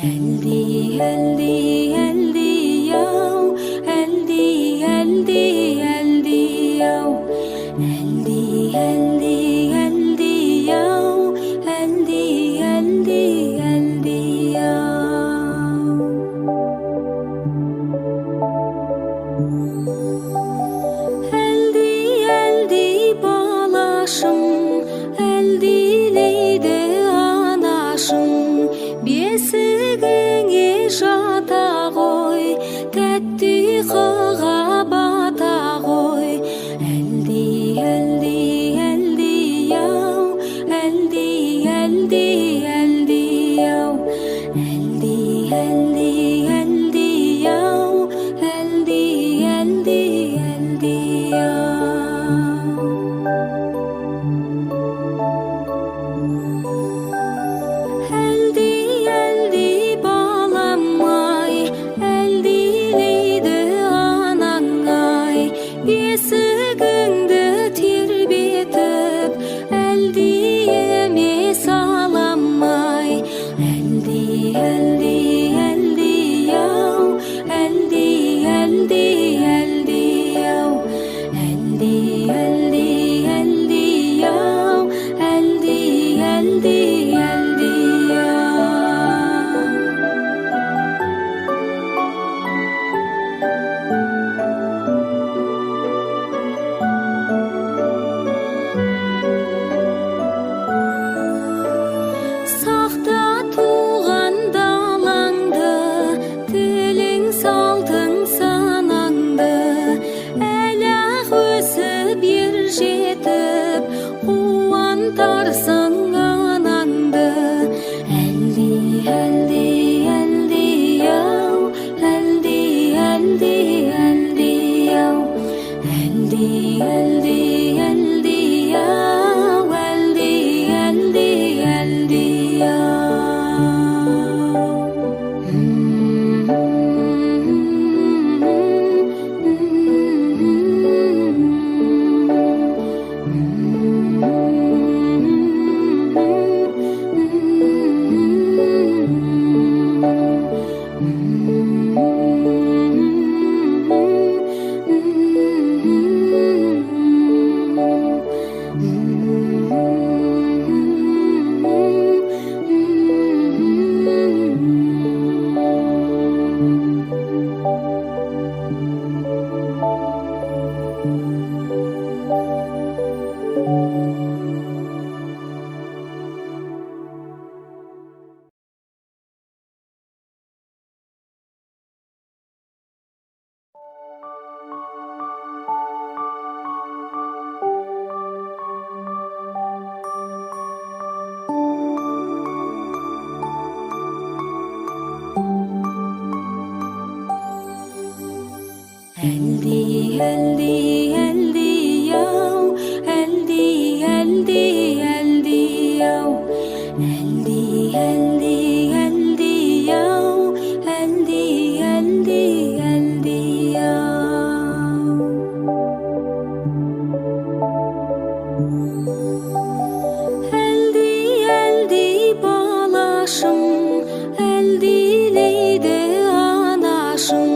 Healthy, healthy, healthy, yo. Healthy, healthy, healthy, yo. Healthy, healthy, healthy, yo. Healthy, healthy, healthy, yo. Healthy, healthy, balaşım. Healthy, anашым. Бесігіңе жата ғой, тәтті қыға бата ғой. Әлди, әлди, әлди, яу, әлди, әлди, әлди, яу. Әлди, әлди, әлди, яу, әлди, әлди, әлди, яу. Бесігіңді тербетіп, әлдиеме саламай. Әлди, әлди, әлди, яу, әлди, әлди, әлди, яу. Әлди, әлди, әлди, яу, әлди, әлди, әлди, яу. Жетіп, қуантарсың анаңды. Әлди, әлди, әлди, яу, әлди, әлди, әлди, яу. Әлди, әлди, әлди, яу, әлди, әлди, әлди, яу. Әлди, әлди, әлди, яу, әлди, әлди, әлди, яу. Әлди, әлди, әлди, яу, әлди, әлди, әлди, яу. Әлди, әлди, балашым, әлдилейді анашым.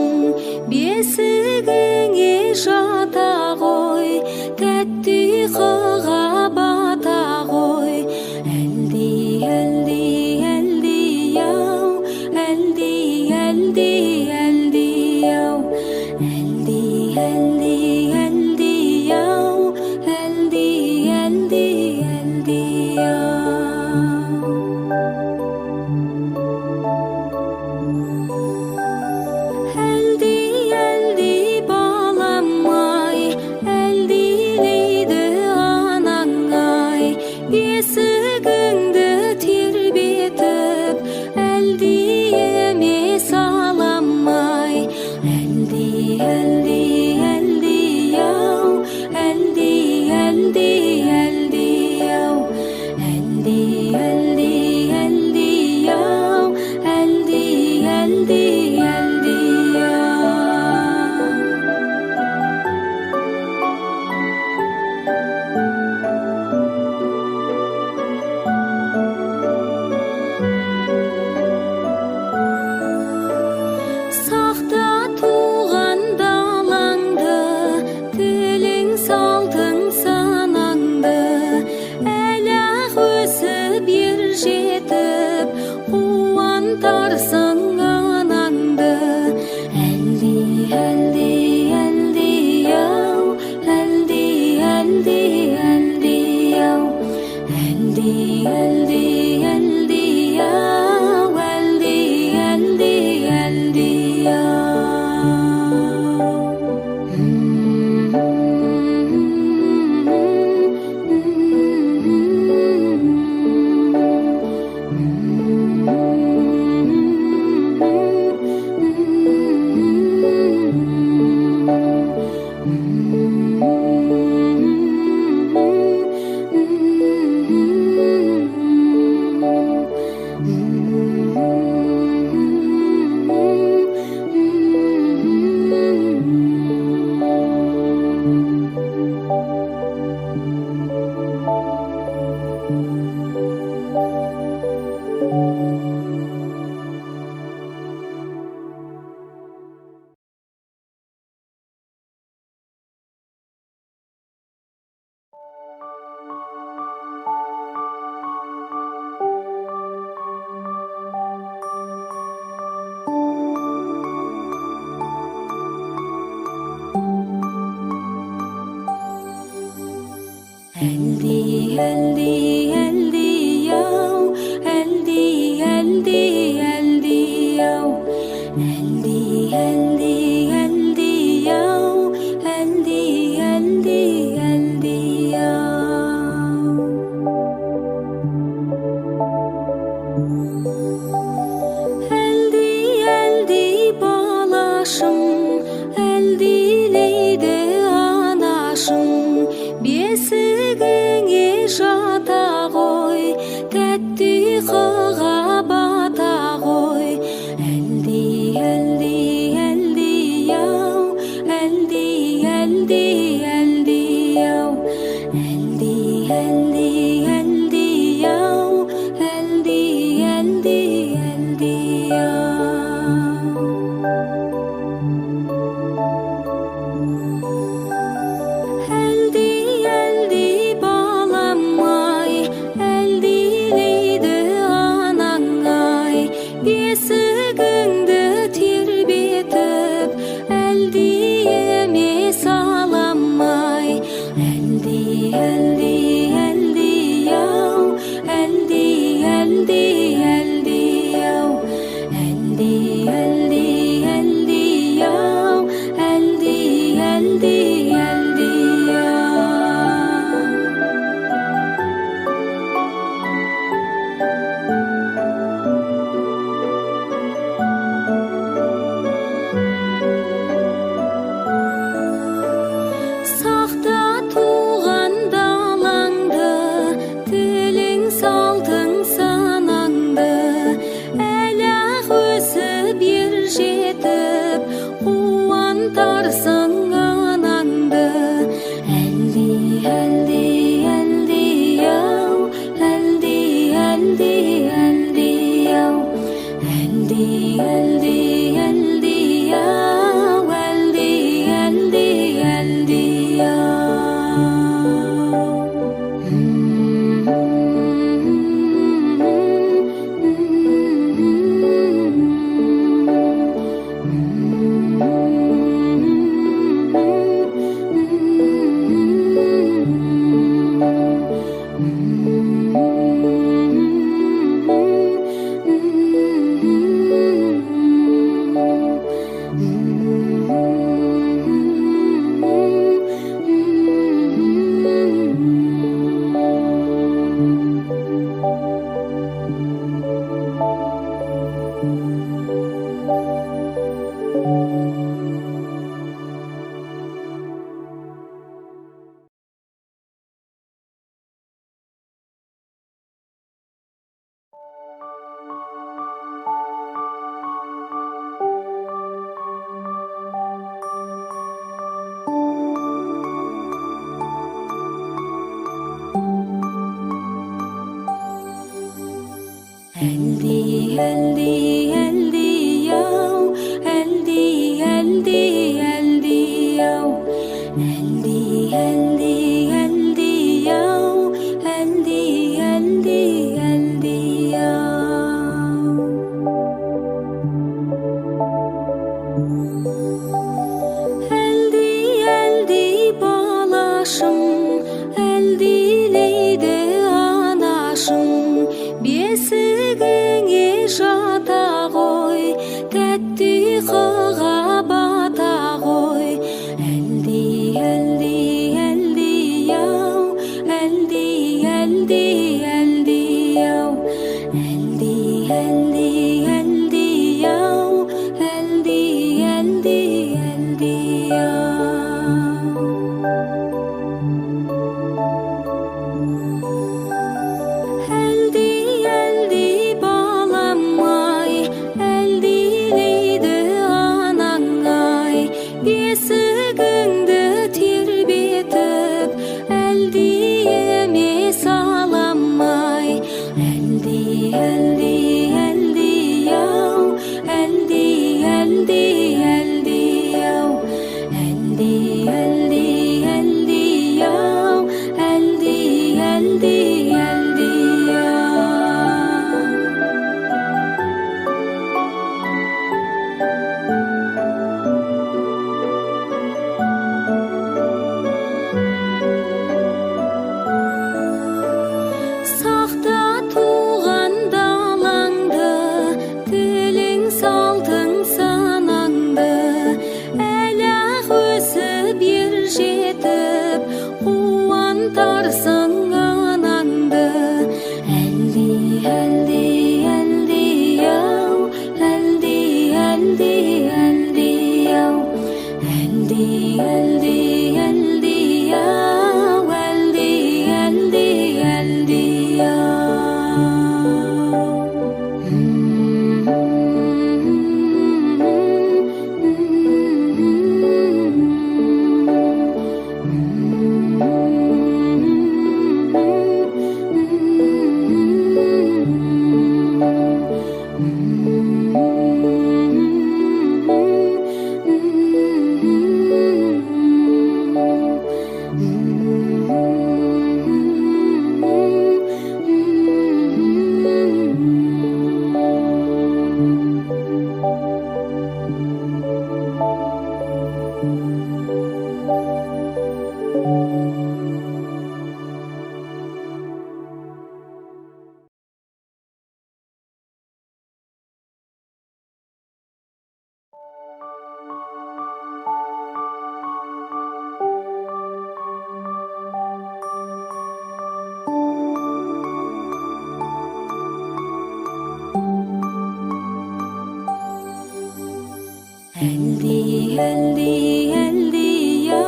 Бесігіңе жата ғой, тәтті қыға бата ғой. Әлди, әлди, әлди, яу, әлди, әлди, әлди, яу. Әлди, әлди, әлди, яу, әлди, әлди, әлди, яу. жетіп қуантарсың анаңды әлди әлди әлди ау әлди әлди әлди ау әлди әлди әлди ау әлди әлди әлди ау әлди әлди әлди ау әлди әлди әлди ау әлди әлди әлди ау әлди әлди әлди ау әлди әлди балашым әлдилейді анашым бесігіңе жата ғой тәтті ұйқыға бата ғой әлди әлди әлди ау әлди әлди әлди ау әлди әлди әлди ау әлди әлди әлди ау әлди әлди балам ай әлдилейді анаң ай бесігіңді тербетіп әлди емес алам ай әлди әлди әлди ау әлди әлди әлди ау әлди әлди әлди ау әлди әлди әлди ау сақта туған далаңды тілің салтың санаңды әлі-ақ өсіп ер жетіп қуантарсың анаңды әлди әлди әлди ау әлди әлди әлди ау әлди әлди әлди ау әлди әлди әлди ау әлди әлди әлди ау әлди әлди әлди ау әлди әлди әлди ау әлди әлди әлди healthy, healthy, healthy, yo. Healthy, healthy, healthy, yo. Healthy, healthy balam ay, healthyleydi anang ay. Бесігіңді тербетіп, әлдиеме саламай. Әлди, әлди, әлди, ау, әлди, әлди, әлди, ау. Әлди, әлди, әлди, ау, әлди, әлди, әлди, ау. Сақта туған далаңды, тілің салтың санаңды, әлі-ақ өсіп ер жетіп, қуантарсың анаңды. Әлди, әлди, әлди, ау, әлди, әлди, әлди, ау. Әлди, әлди, әлди, ау, әлди, әлди, әлди, ау. Healthy, healthy, healthy, yo.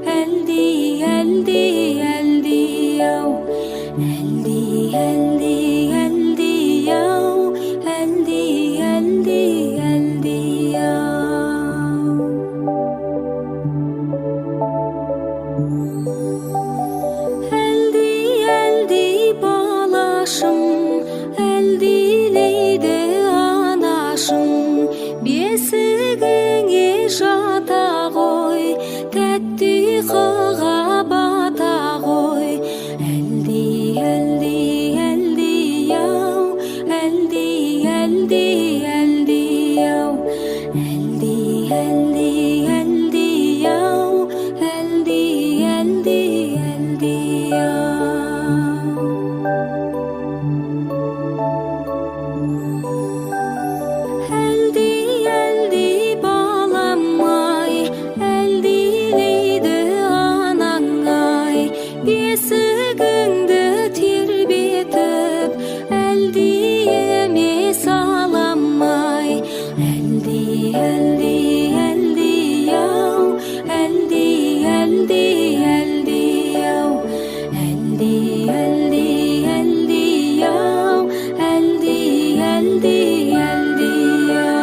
Healthy, healthy, healthy, yo. Healthy, healthy, healthy, yo. Healthy, healthy, healthy, yo. Healthy, healthy балашым, healthyleydi anашым. Бесігіңе жата ғой, тәтті қыға бата ғой. Әлди, әлди, әлди, ау, әлди, әлди, әлди, ау. Әлди, әлди, әлди, ау, әлди, әлди, әлди, ау. Әлди, әлди балам ай, әлдилейді анang ай. Бесігіңді тербетіп, әлдиеме саламай. Әлди, әлди, әлди, ау, әлди, әлди, әлди, ау. Әлди, әлди, әлди, ау, әлди, әлди, әлди, ау.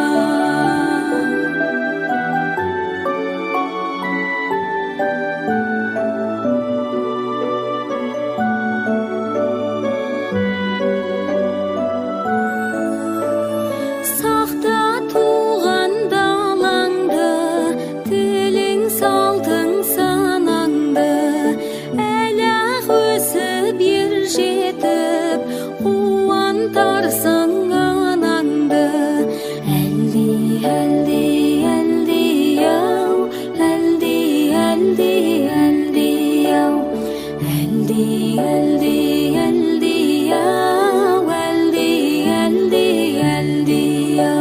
Сақта туған далаңды, тілің салтың санаңды, әлі-ақ өсіп ер жетіп, қуантарсың анаңды. Әлди, әлди, әлди, ау, әлди, әлди, әлди, ау. Әлди, әлди, әлди, ау, әлди, әлди, әлди, ау.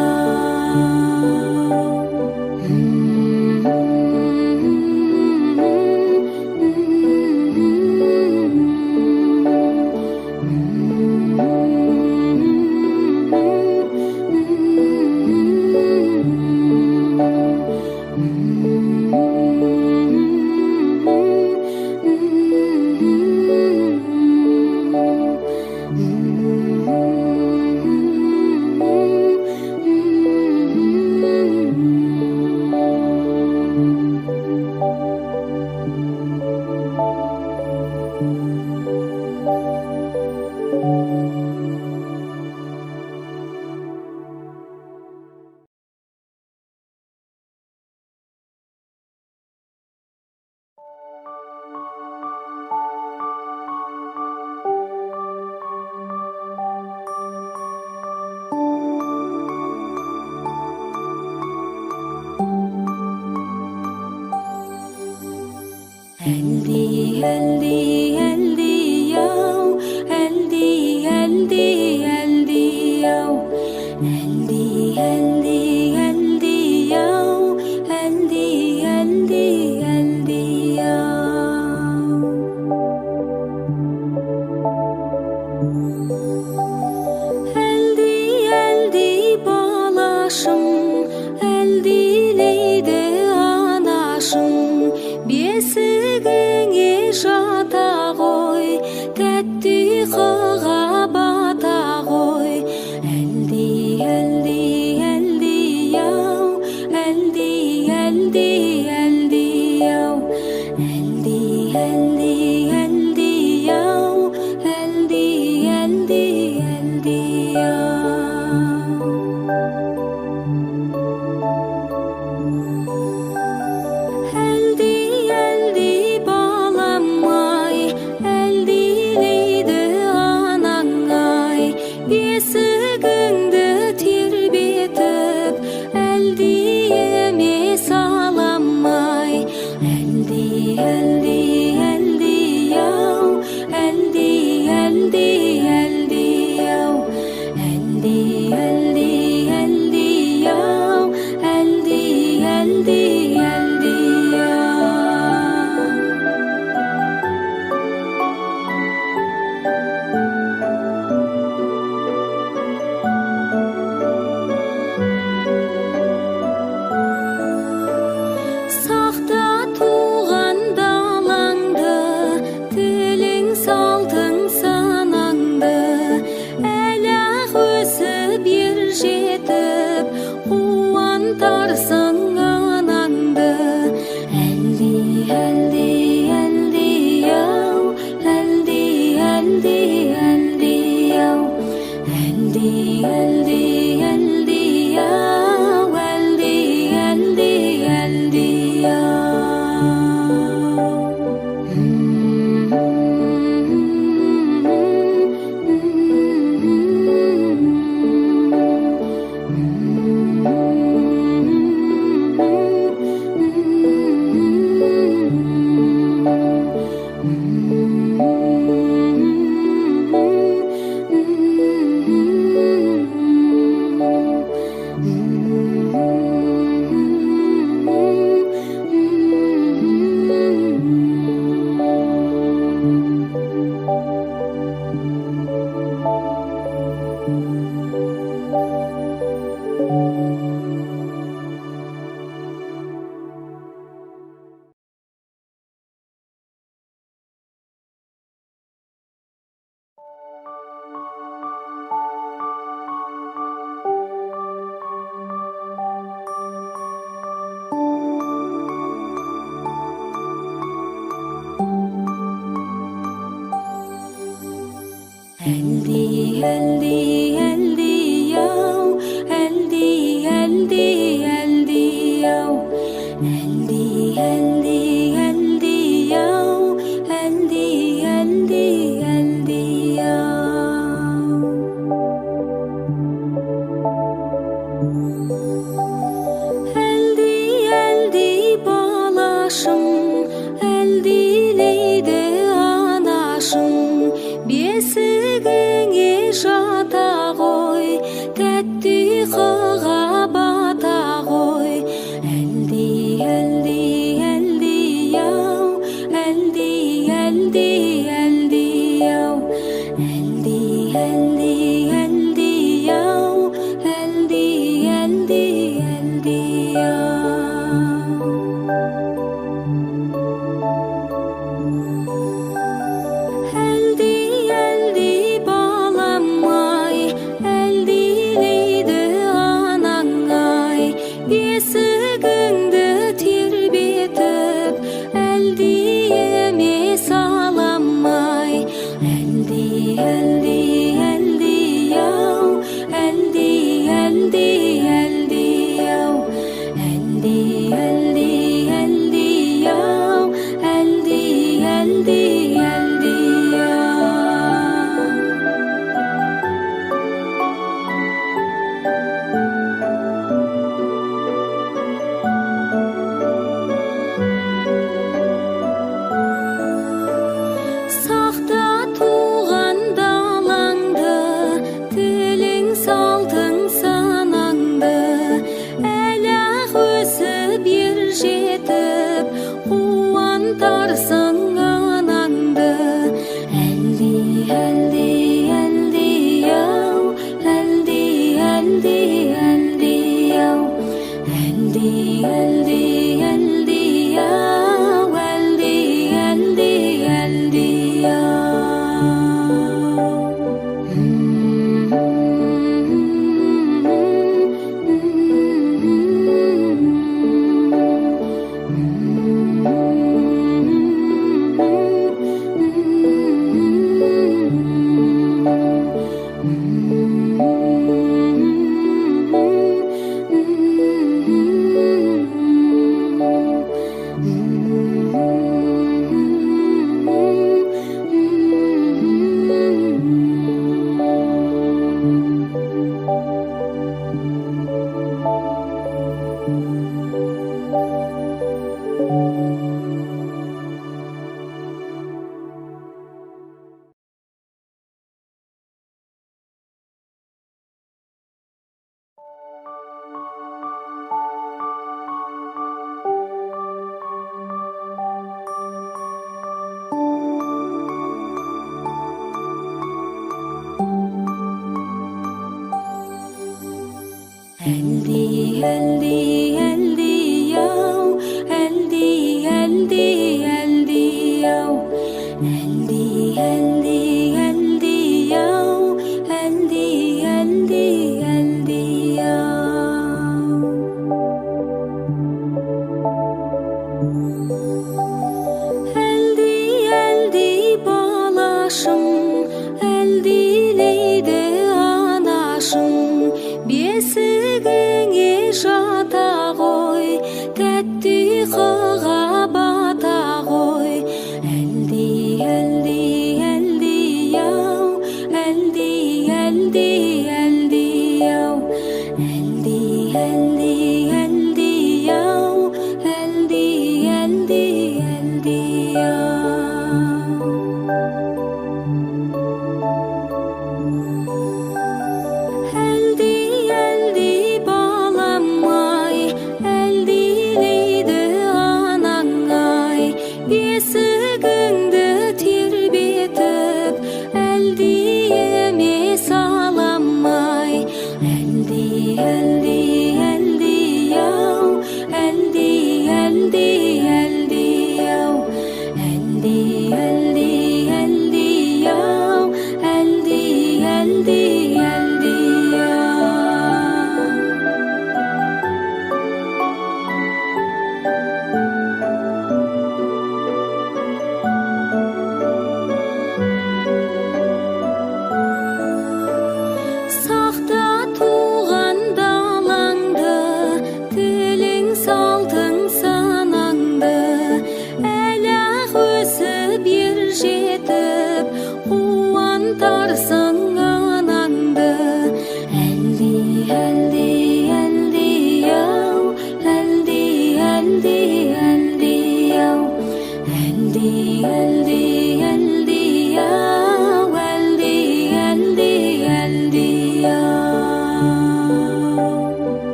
Mm-hmm. Әлди, әлди, әлди яу, әлди, әлди, әлди яу, әлди, әлди, әлди яу, әлди, әлди, әлди яу. Әлди, әлди балашым, әлдилейді анашым, бесігіңе жата ғой, тәтті қыға бата ғой. Әлди, әлди, әлди яу, әлди, әлди, әлди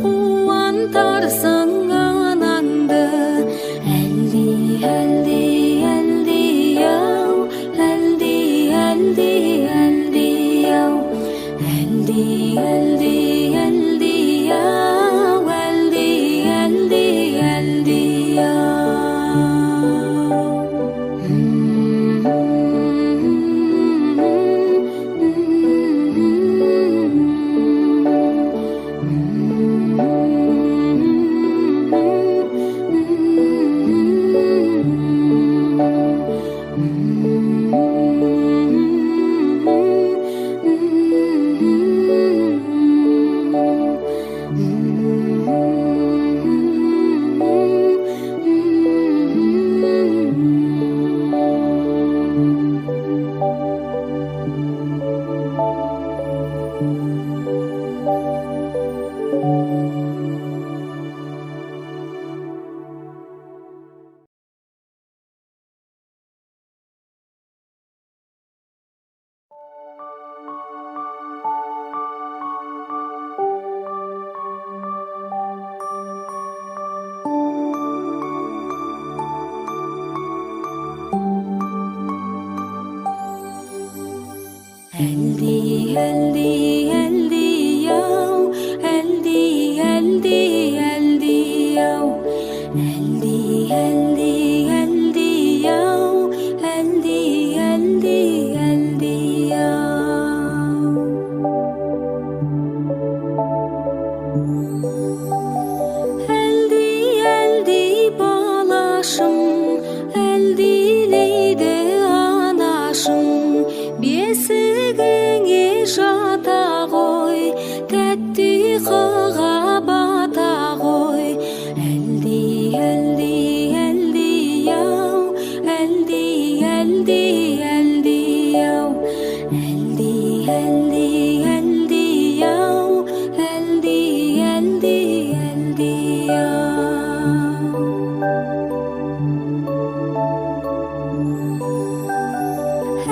қуантарсың анаңды. Әлди, әлди, әлди, ау, әлди, әлди, әлди, ау, әлди, әлди, әлди, ау, әлди, әлди, әлди, ау. Әлди, әлди, әлди, ау, әлди, әлди, әлди, ау, әлди, әлди, әлди, ау, әлди, әлди, әлди, ау. Әлди, әлди, балашым, әлдилейді анашым, бесігіңе жата ғой, тәтті қыға бата ғой. Әлди, әлди, әлди, ау, әлди, әлди, әлди, ау, әлди, әлди, әлди, ау, әлди, әлди, әлди, ау.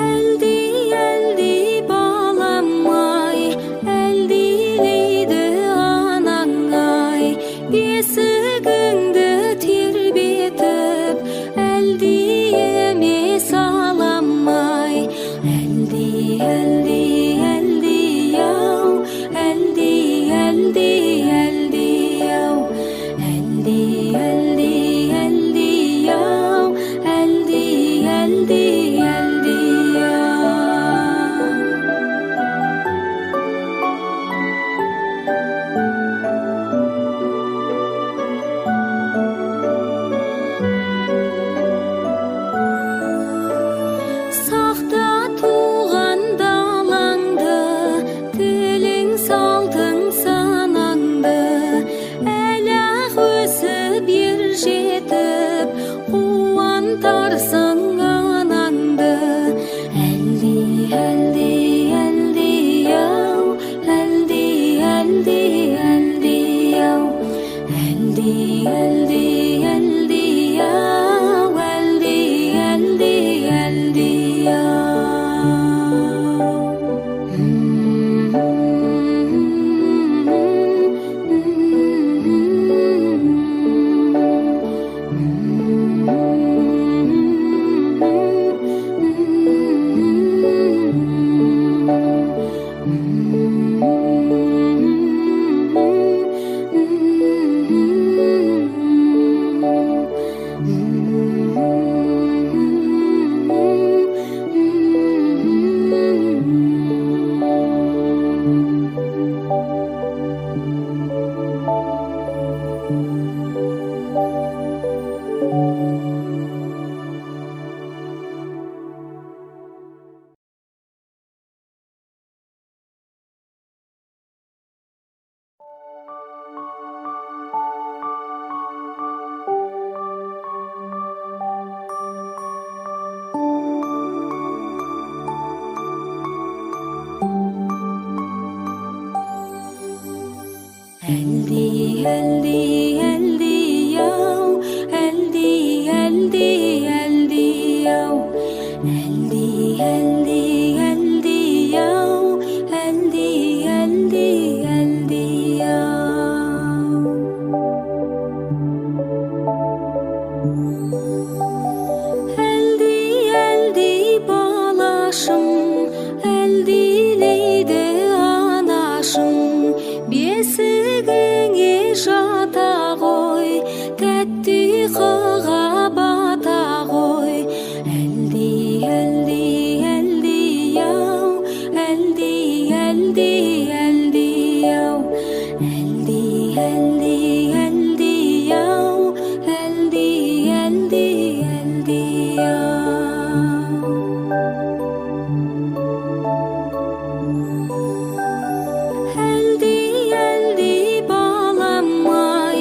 Әлди, әлди, балам-ай, әлдилейді анаң-ай, бесігіңді тербетіп, әлдиеме салам-ай. Әлди, әлди, әлди, ау, әлди, әлди, әлди, ау, әлди, әлди, әлди, ау, әлди, әлди, әлди, ау. Сақта туған далаңды, тілің салтың санаңды, әлі-ақ өсіп ер жетіп, қуантарсың анаңды. Әлди, әлди, әлди, ау, әлди, әлди, әлди, ау, әлди, әлди, әлди, ау, әлди, әлди, әлди, ау. Әлди, әлди, әлди, ау, әлди, әлди, әлди, ау, әлди, әлди, әлди, ау, әлди, әлди, әлди, ау. ұйқыға бата ғой. Әлди, әлди, әлди ау, әлди, әлди, әлди ау, әлди, әлди, әлди ау, әлди, әлди, әлди ау. Әлди, әлди балам-ай,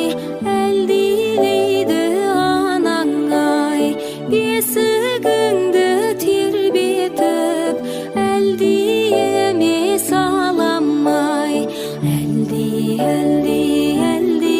әлдилейді анаң-ай, бесігіңді тербетіп, әлди емес алам-ай. Әлди, әлди, әлди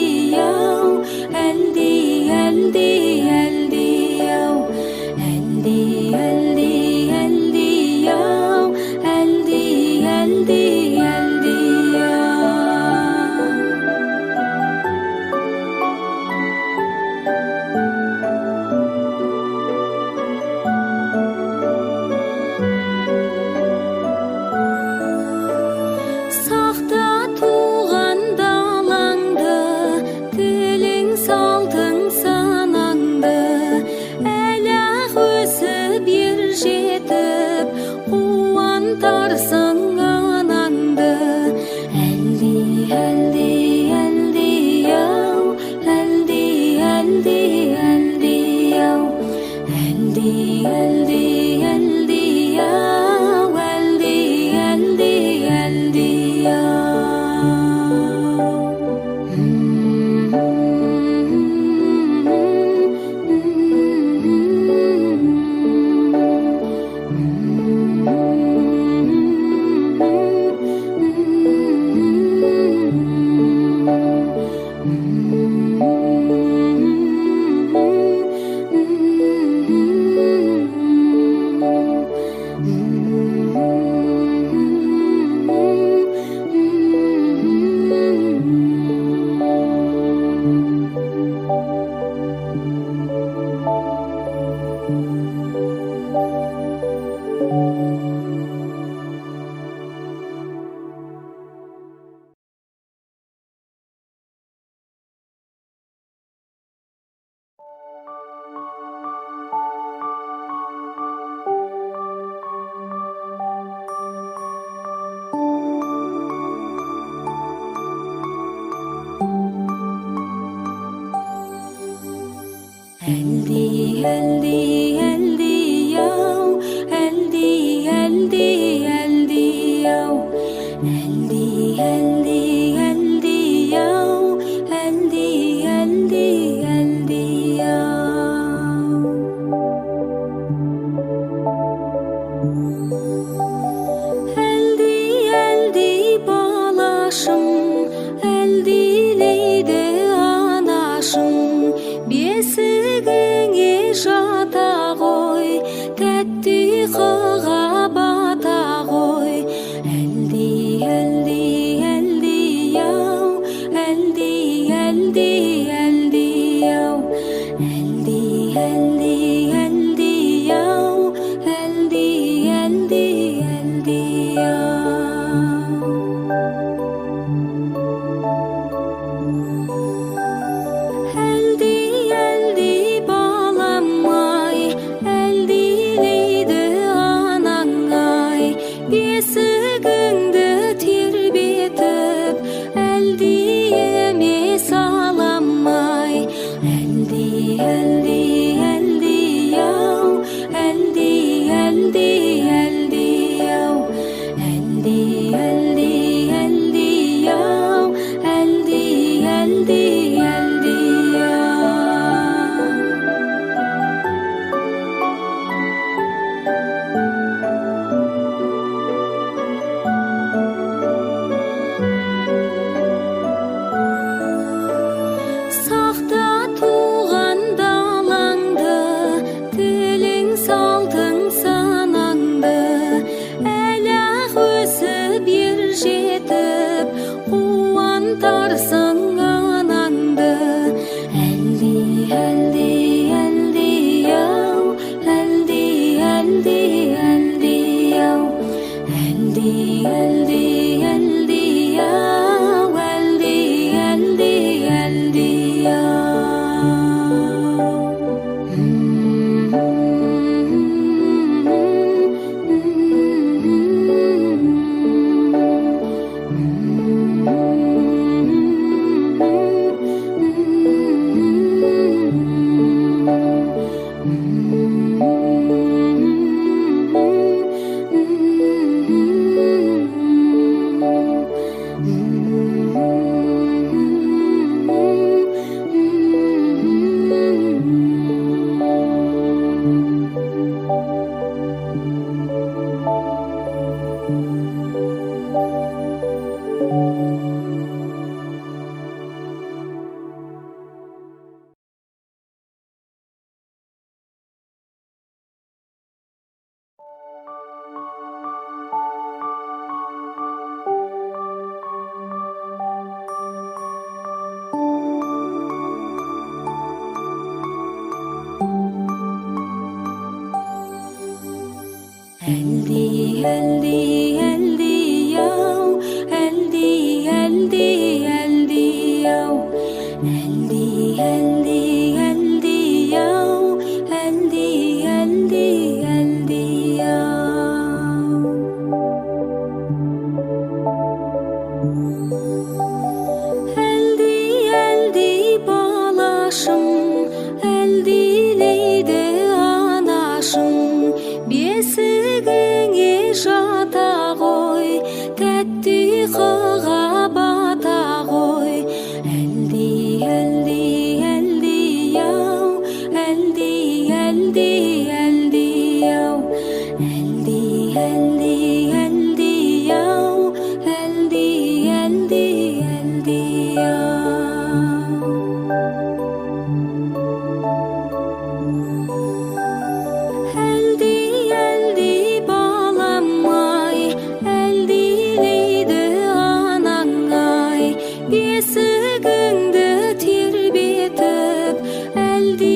бесігіңді тербетіп әлде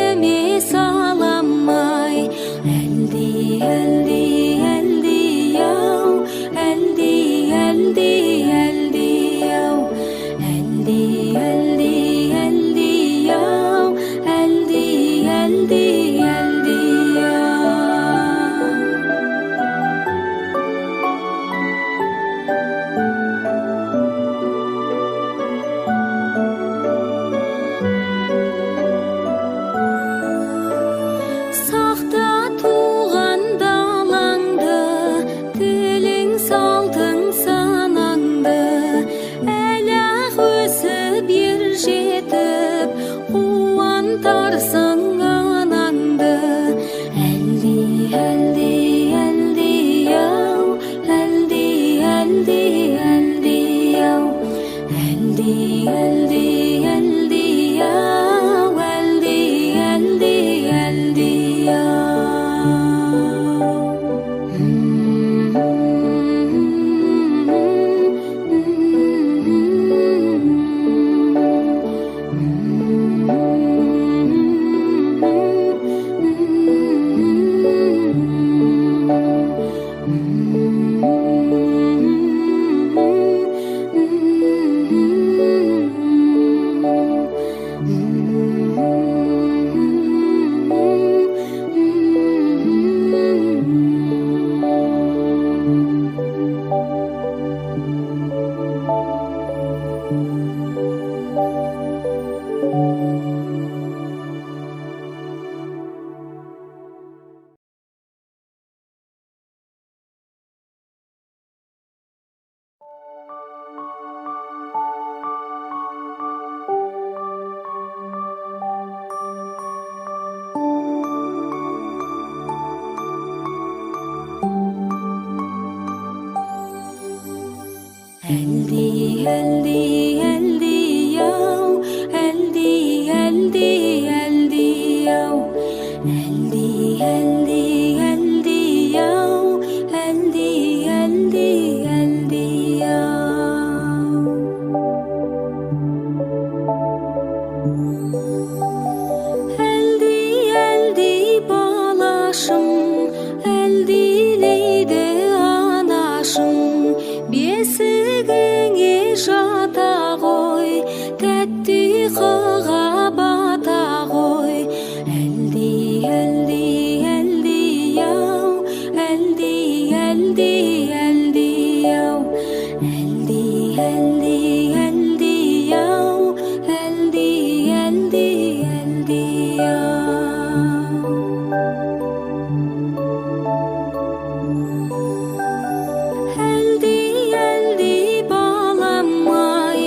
емес аламай әлде әлде әлде ау әлде әлде әлде ау әлде әлде әлде ау әлде әлде әлде ау сақта туған далаңды тілің салтың санаңды әлі-ақ өсіп ер жетіп қуантарсың анаңды әлде әлде әлде ау әлде әлде әлде ау әлде әлде әлде ау әлде әлде әлде ау әлде әлде әлде ау әлде әлде әлде ау әлде әлде әлде ау әлде әлде әлде ау әлде әлде балашым әлдилейді анашым бесігіңе жата ғой тәтті ұйқыға бата ғой әлде әлде әлде ау әлде әлде әлде ау әлде әлде әлде ау әлде әлде әлде ау әлде әлде балам-ай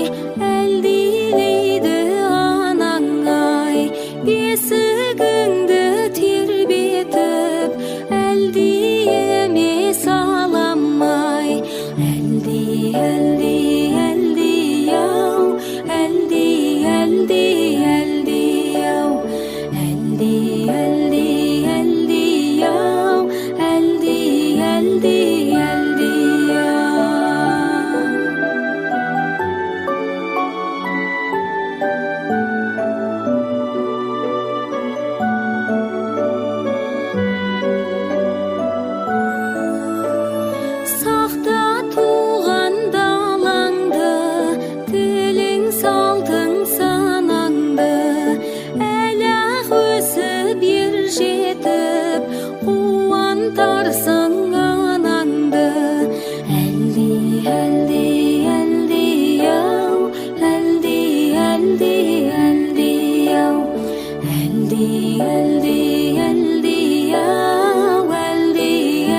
әлдилейді анаң-ай бесігіңді тербетіп әлде емес алам-ай әлде әлде әлде ау әлде әлде әлде ау әлде әлде әлде ау әлде әлде әлде ау сақта туған далаңды тілің салтың санаңды әлі-ақ өсіп ер жетіп қуантарсың анаңды әлде әлде әлде ау әлде әлде әлде ау әлде әлде әлде ау әлде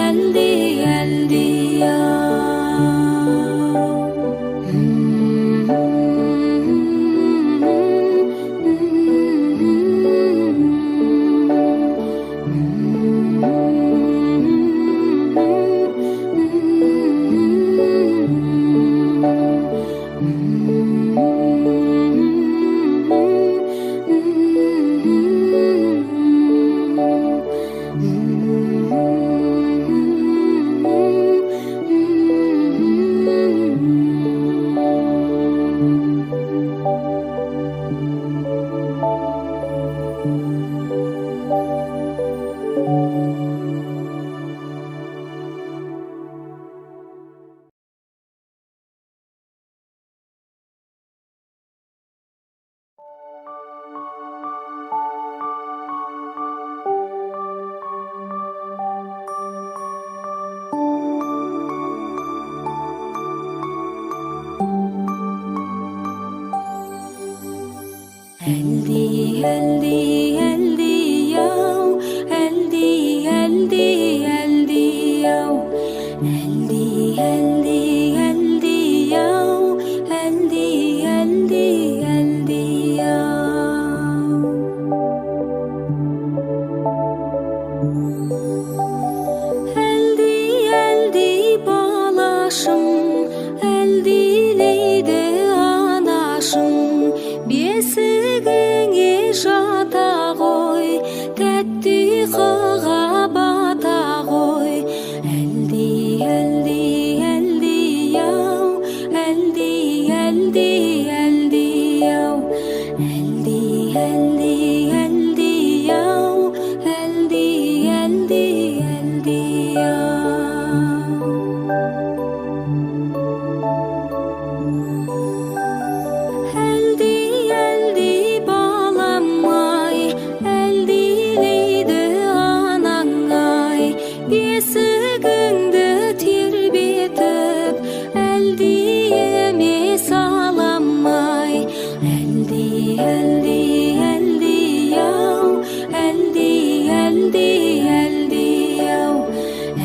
әлде әлде ау Healthy, healthy, healthy, yo. Healthy, healthy, healthy, yo. Healthy, healthy, healthy, yo. Healthy, healthy, healthy, yo. Healthy, healthy, balaşım. Healthy, anaşım. Бесігіңе жата ғой, тәтті қыға бата ғой. Әлди, әлди, әлди, яу, әлди, әлди, әлди, яу. Әлди, әлди, әлди, яу, әлди, әлди, әлди, яу. Бесігіңді тербетіп, әлдиеме саламай. Әлди, әлди, әлди, яу, әлди, әлди, әлди, яу.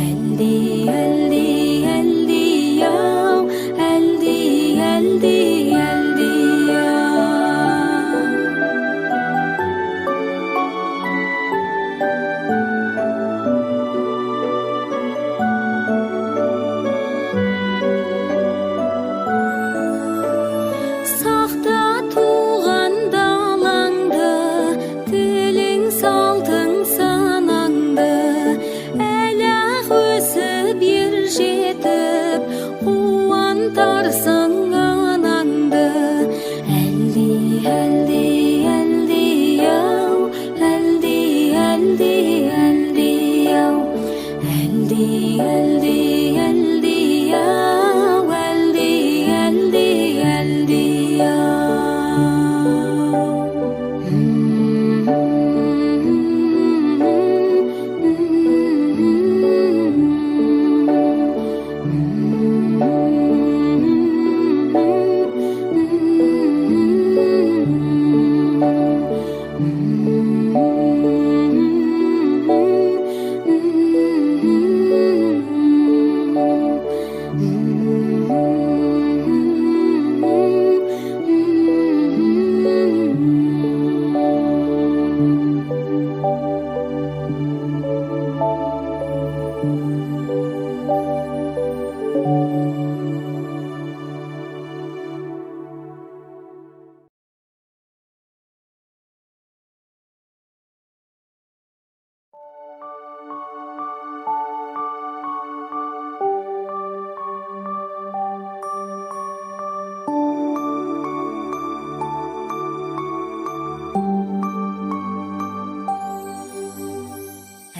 Әлди, әлди, әлди, яу, әлди, әлди, әлди, яу. Қуантарсың анаңды. Әлди, әлди, әлди, яу, әлди, әлди, әлди, яу. Әлди, әлди, әлди, яу, әлди, әлди, әлди, яу.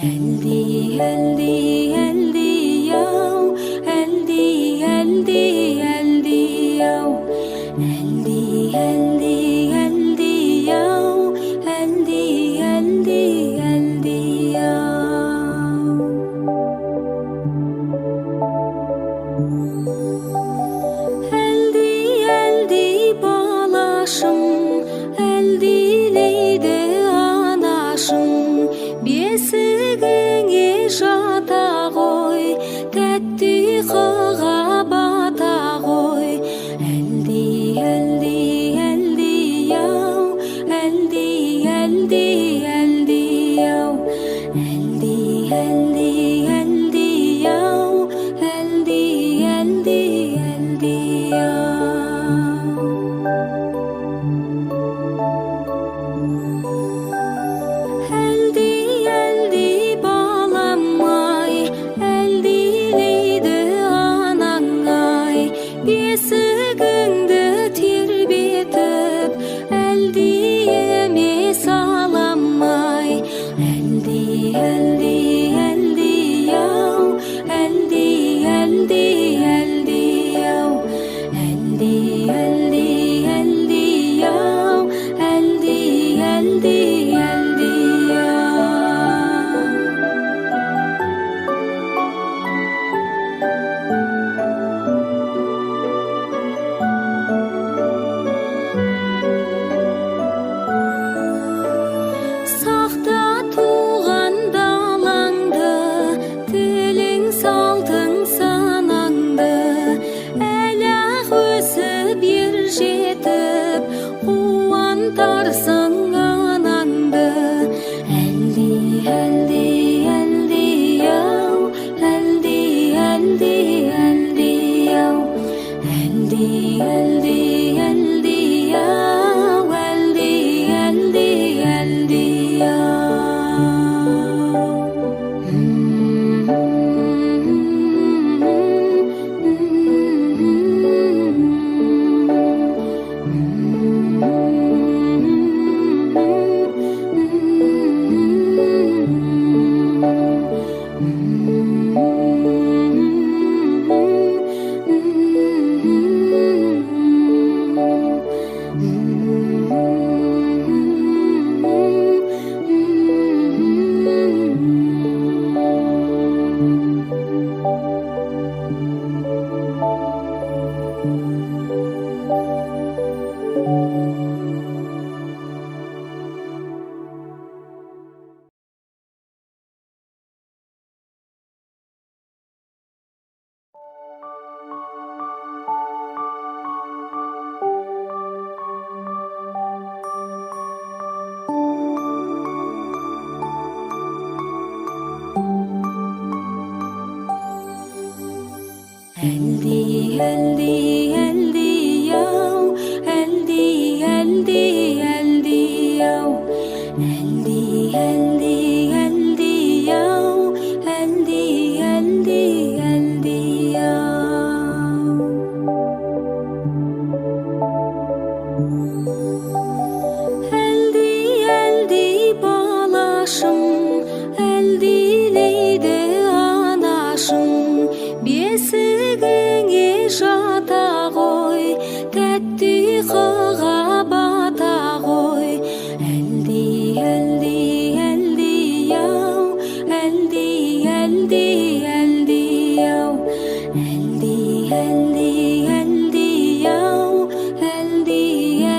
Әлди, әлди, әлди, яу, әлди, әлди, әлди, яу. Әлди, әлди, әлди, яу, әлди, әлди, әлди, яу. Әлди, әлди, балашым, әлдилейді анашым. Бесігіңе жата Quvontarsың anаңды. Әлди, әлди, әлди-ау, әлди, әлди, әлди-ау. Әлди, әлди, әлди-ау, әлди, әлди, әлди-ау. Әлди, әлди, әлди-ау, әлди, әлди, әлди-ау. Әлди, әлди, әлди-ау, әлди, әлди, әлди-ау. Әлди, әлди балашым, әлдилейді анашым. Бесігіңе жата ғой, тәтті қыға бата ғой. Әлди, әлди, әлди-ау, әлди, әлди, әлди-ау. Әлди, әлди, әлди-ау, әлди,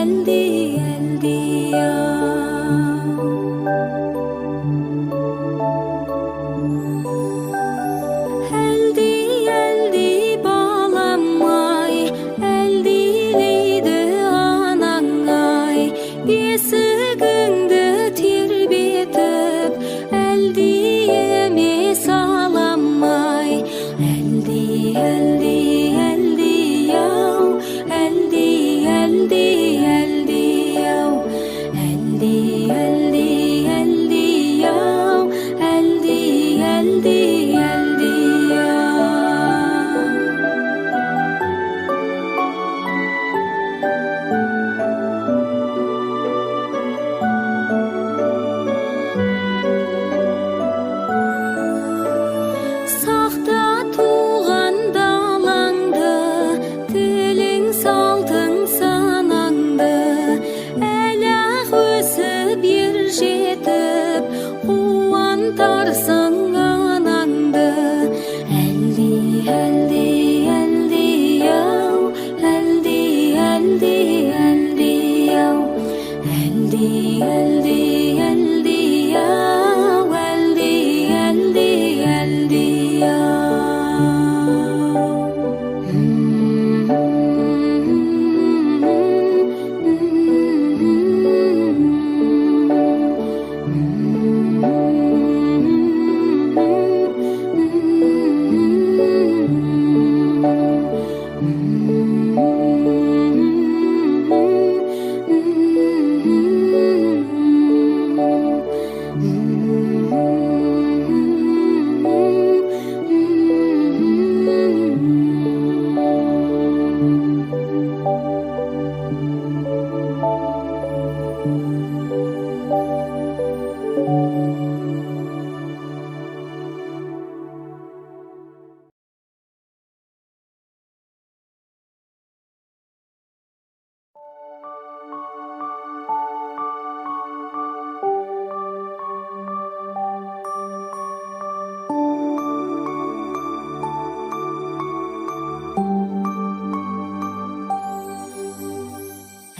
әлди, әлди-ау. Әлди, әлди балам-ай, әлдилейді анаң-ай. Бесігіңді тербетіп, әлдиеме салам-ай. Әлди, әлди, әлди-ау, әлди, әлди, әлди-ау. Әлди, әлди, әлди-ау, әлди, әлди, әлди-ау. Сақта туған далаңды, тілің салтың санаңды. Әлі-ақ өсіп ер жетіп, қуантарсың анаңды. Әлди, әлди, әлди-ау, әлди, әлди, әлди-ау. Әлди, әлди, әлди-ау, әлди, әлди, әлди-ау.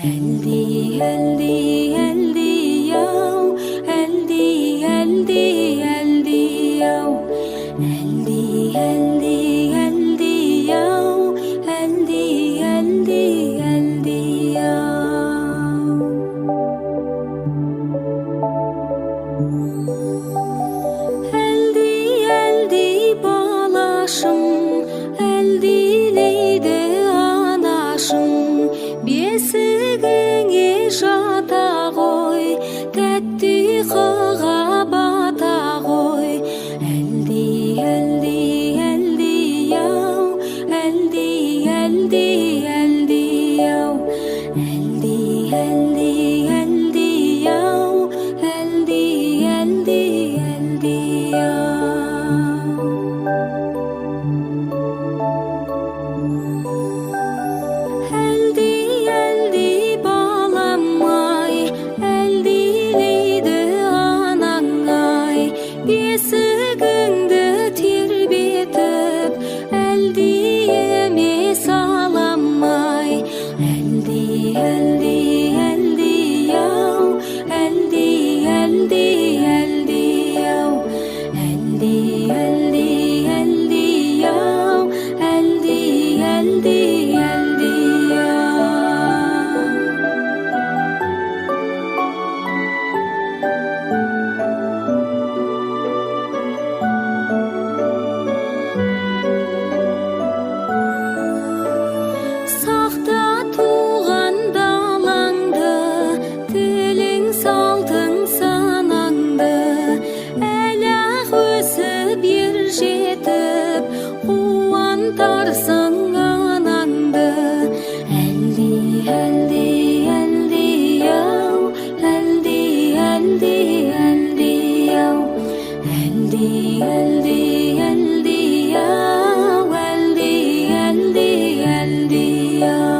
Әлди, әлди, әлди-ау, әлди, әлди, әлди-ау. Әлди, әлди, әлди-ау, әлди, әлди, әлди-ау. жата ғой, тәтті ұйқыға бата ғой. Әлди, әлди, әлди-ау, әлди, әлди, әлди-ау, әлди, әлди, әлди-ау, әлди, әлди, әлди-ау. Әлди, әлди балам-ай, әлдилейді анаң-ай, бесігіңді тербетіп, әлди емес алам-ай. Әлди, әлди, әлди-ау, әлди, әлди, әлди-ау, әлди, әлди, әлди-ау, әлди, әлди, әлди-ау. Сақта туған далаңды, тілің салтың санаңды, әлі-ақ өсіп ер жетіп, қуантарсың анаңды. Әлди, әлди, әлди-ау, әлди, әлди, әлди-ау, әлди, әлди, әлди-ау, әлди, әлди, әлди-ау.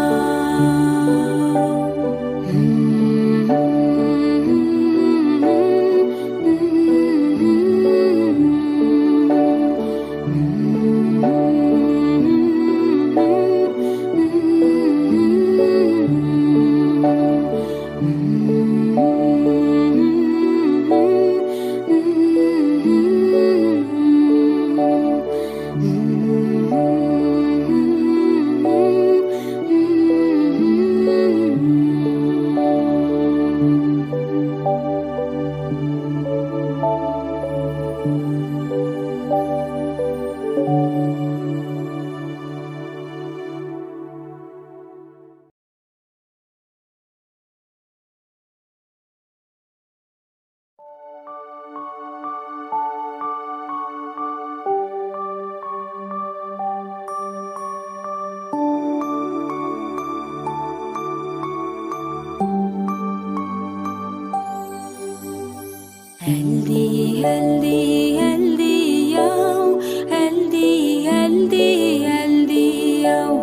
Әлди, әлди, әлди-ау, әлди, әлди, әлди-ау,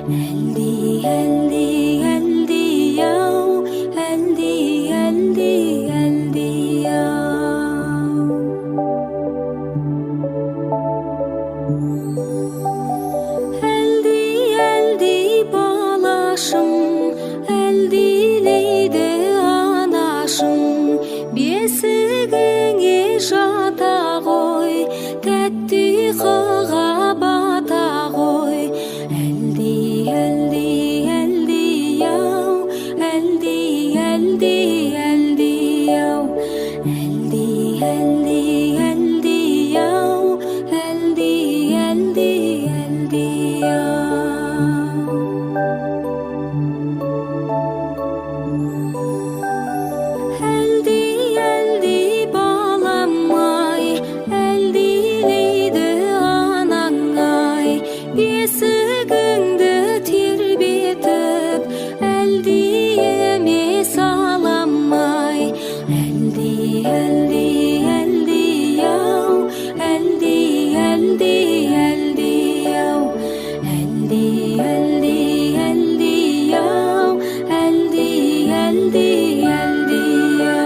әлди, әлди, әлди-ау, әлди, әлди, әлди-ау. Әлди, әлди балашым, әлдилейді анашым, бесігіңе жата ғой, тәтті ұйқыға бата ғой. Әлди, әлди, әлди-ау, әлди, әлди, әлди-ау, әлди, әлди, әлди-ау, әлди, әлди, әлди-ау. Әлди, әлди балам-ай, әлдилейді анаң-ай, бесігіңді тербетіп, әлди емес алам-ай. Әлди, әлди, әлди-ау, әлди, әлди, әлди-ау, әлди, әлди, әлди-ау, әлди, әлди, әлди-ау.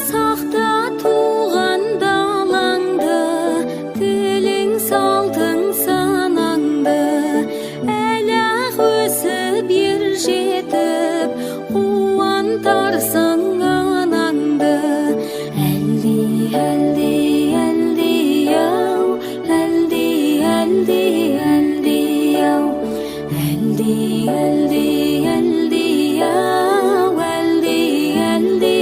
Сақта туған далаңды, тілің салтың санаңды, әлі-ақ өсіп ер жетіп, қуантарсың анаңды. Әлди, әлди, әлди-ау, әлди, әлди, әлди-ау, әлди, әлди, әлди-ау, әлди, әлди,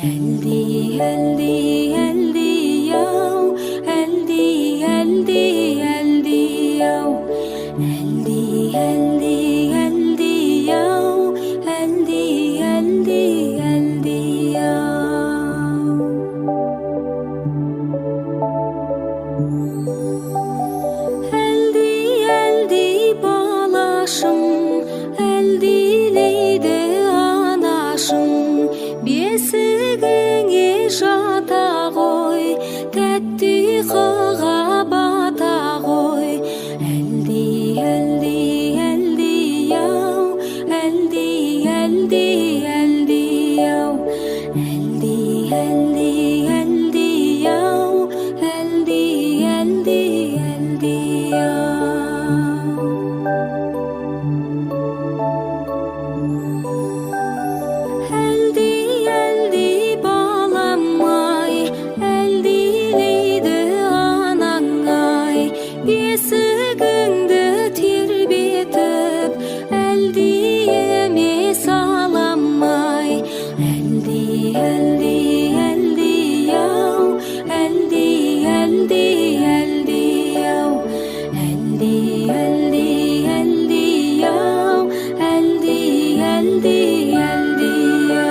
Healthy, healthy, healthy, yo. Healthy, healthy, healthy, yo. Healthy, healthy, healthy, yo. Healthy, healthy, healthy, yo. Healthy, healthy, balaşım. Healthy, anaşım. Бесігіңе жата ғой, тәтті қыға бата ғой. Әлди, әлди, әлди, яу, әлди, әлди, әлди, яу. Әлди, әлди, әлди, яу, әлди, әлди, әлди, яу. Бесігіңді тербетіп, әлдиеме саламай. Әлди, әлди, әлди, яу, әлди, әлди, әлди, яу. Әлди, әлди, әлди, яу, әлди, әлди, әлди, яу.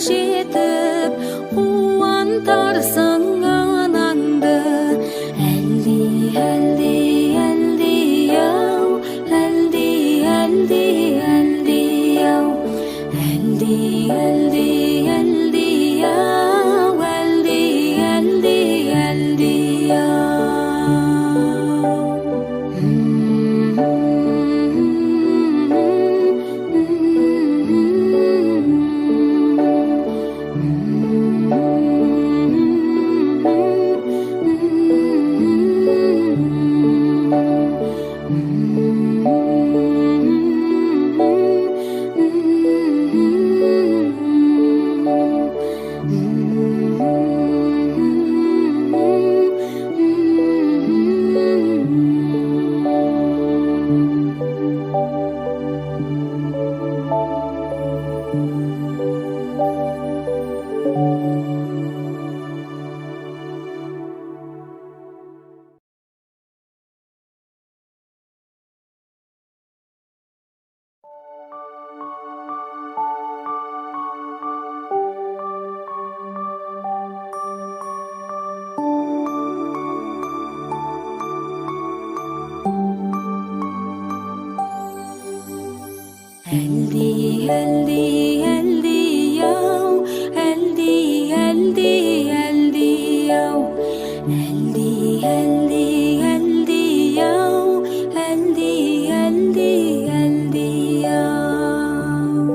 Жетіп, қуантарсың анаңды. Әлди, әлди, әлди, яу, әлди, әлди, әлди, яу. Әлди, әлди, әлди, яу, әлди, әлди, әлди, яу. Әлди, әлди, әлди, яу, әлди, әлди, әлди, яу. Әлди, әлди, әлди, яу, әлди, әлди, әлди, яу.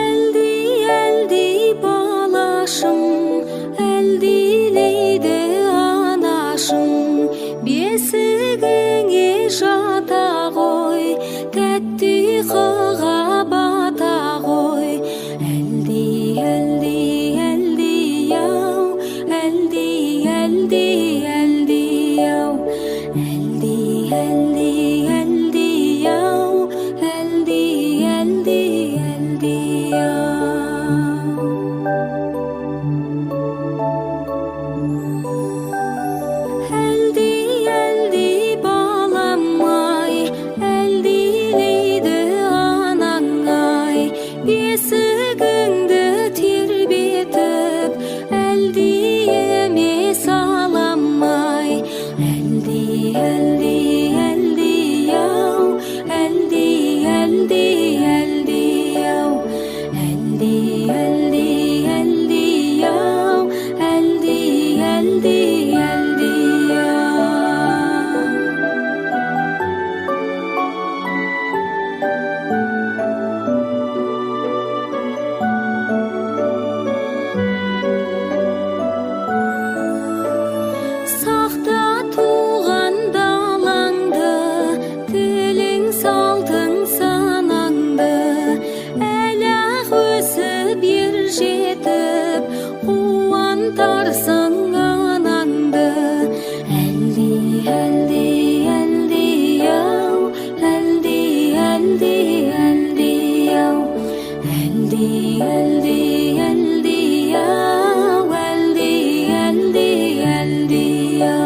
Әлди, әлди, балашым, әлдилейді анашым. Бесігіңе жата ғой, тәтті қыға бата ғой. Әлди, әлди, әлди ау, әлди, әлди, әлди ау, әлди, әлди, әлди ау, әлди, әлди, әлди ау. Әлди, әлди балам ай, әлдилейді анаң ай, бесігіңді тербетіп, әлди емес алам ай. Әлди, әлди, әлди ау, әлди, әлди, әлди ау, әлди, әлди, әлди ау, әлди, әлди, әлди ау. Сақта туған далаңды, тілің салтың санаңды, әлі-ақ өсіп ер жетіп, қуантарсың анаңды. Әлди, әлди, әлди ау, әлди, әлди, әлди ау, әлди, әлди, әлди ау, әлди, әлди, әлди ау.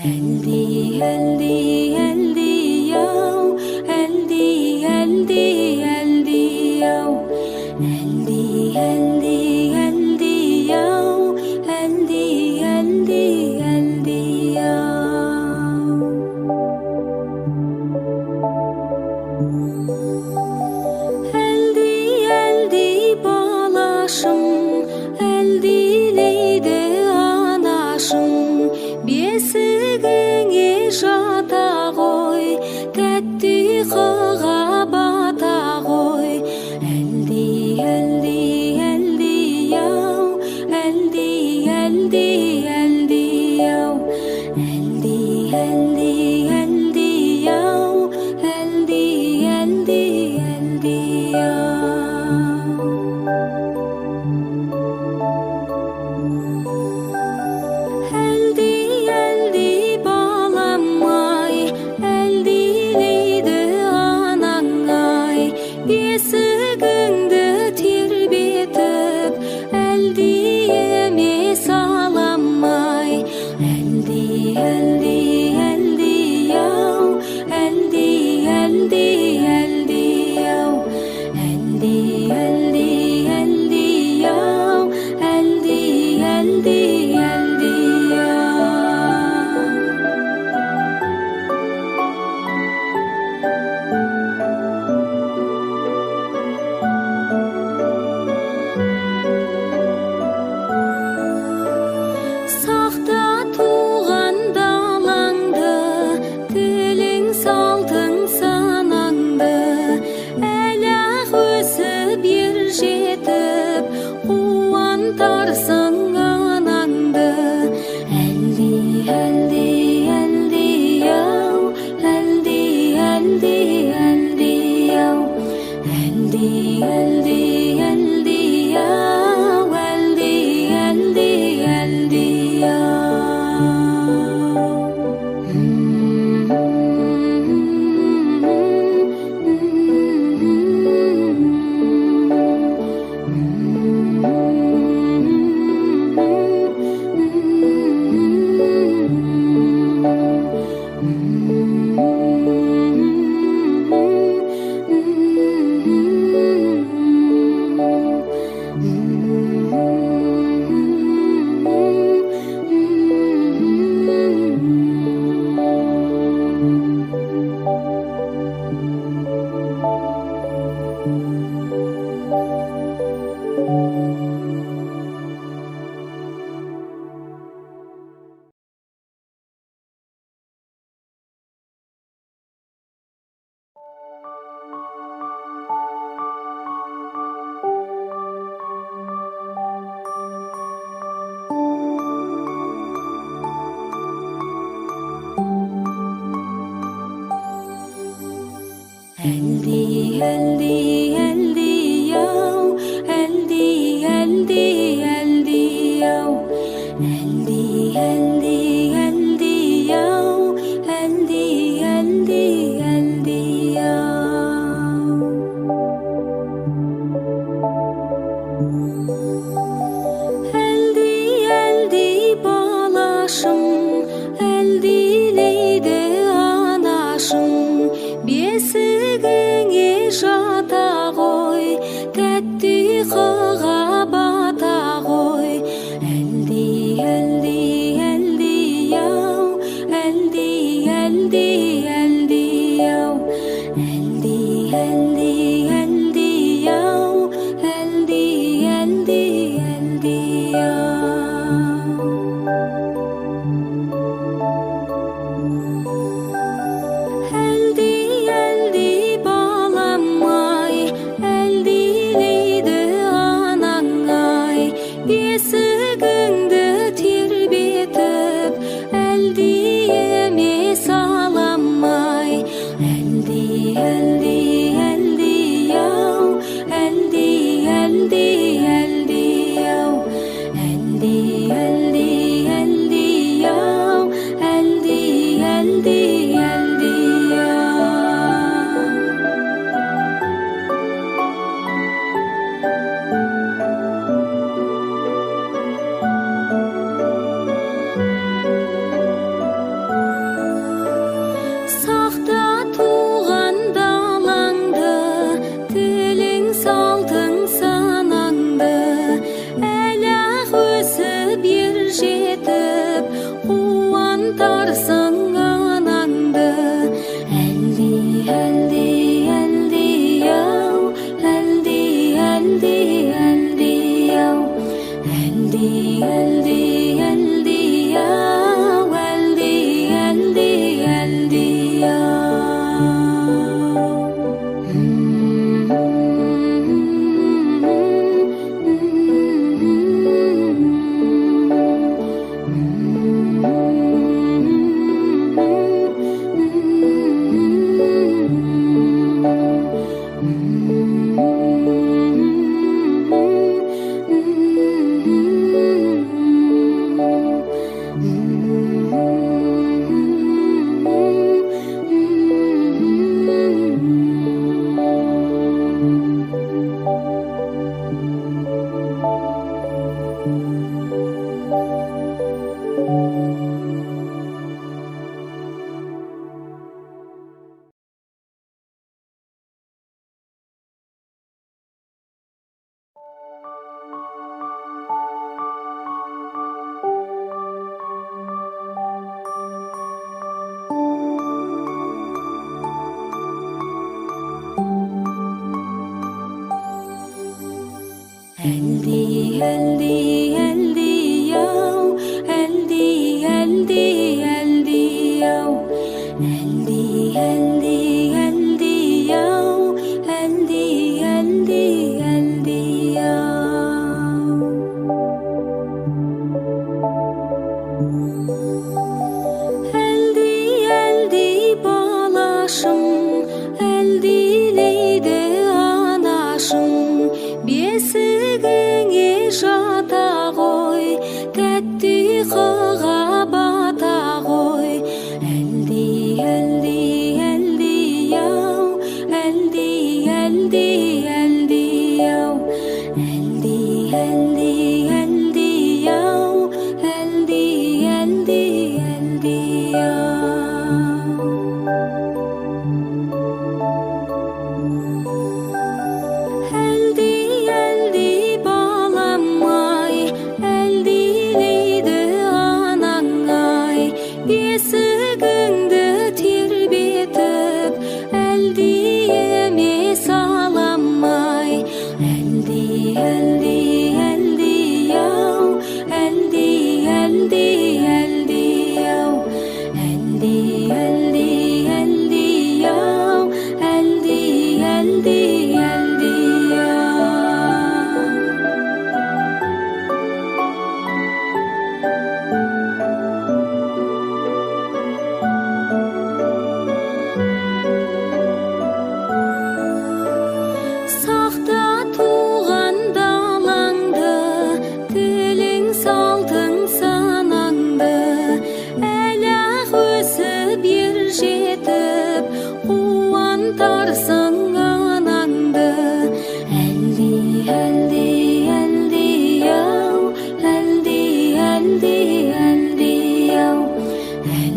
Әлди, әлди, әлди ау, әлди, әлди, әлди ау, әлди, әлди, әлди ау, әлди, әлди, әлди ау. Әлди, әлди балашым, әлдилейді анашым, бесігіңе жата ғой, тәтті қыға бата ғой. Әлди, әлди, әлди ау, әлди, әлди, әлди ау, әлди, әлди, әлди ау, әлди, әлди, әлди ау. Әлди, әлди балам ай, әлдилейді анаң ай, бесігіңді тербетіп, әлди емес алам ай. Әлди, әлди.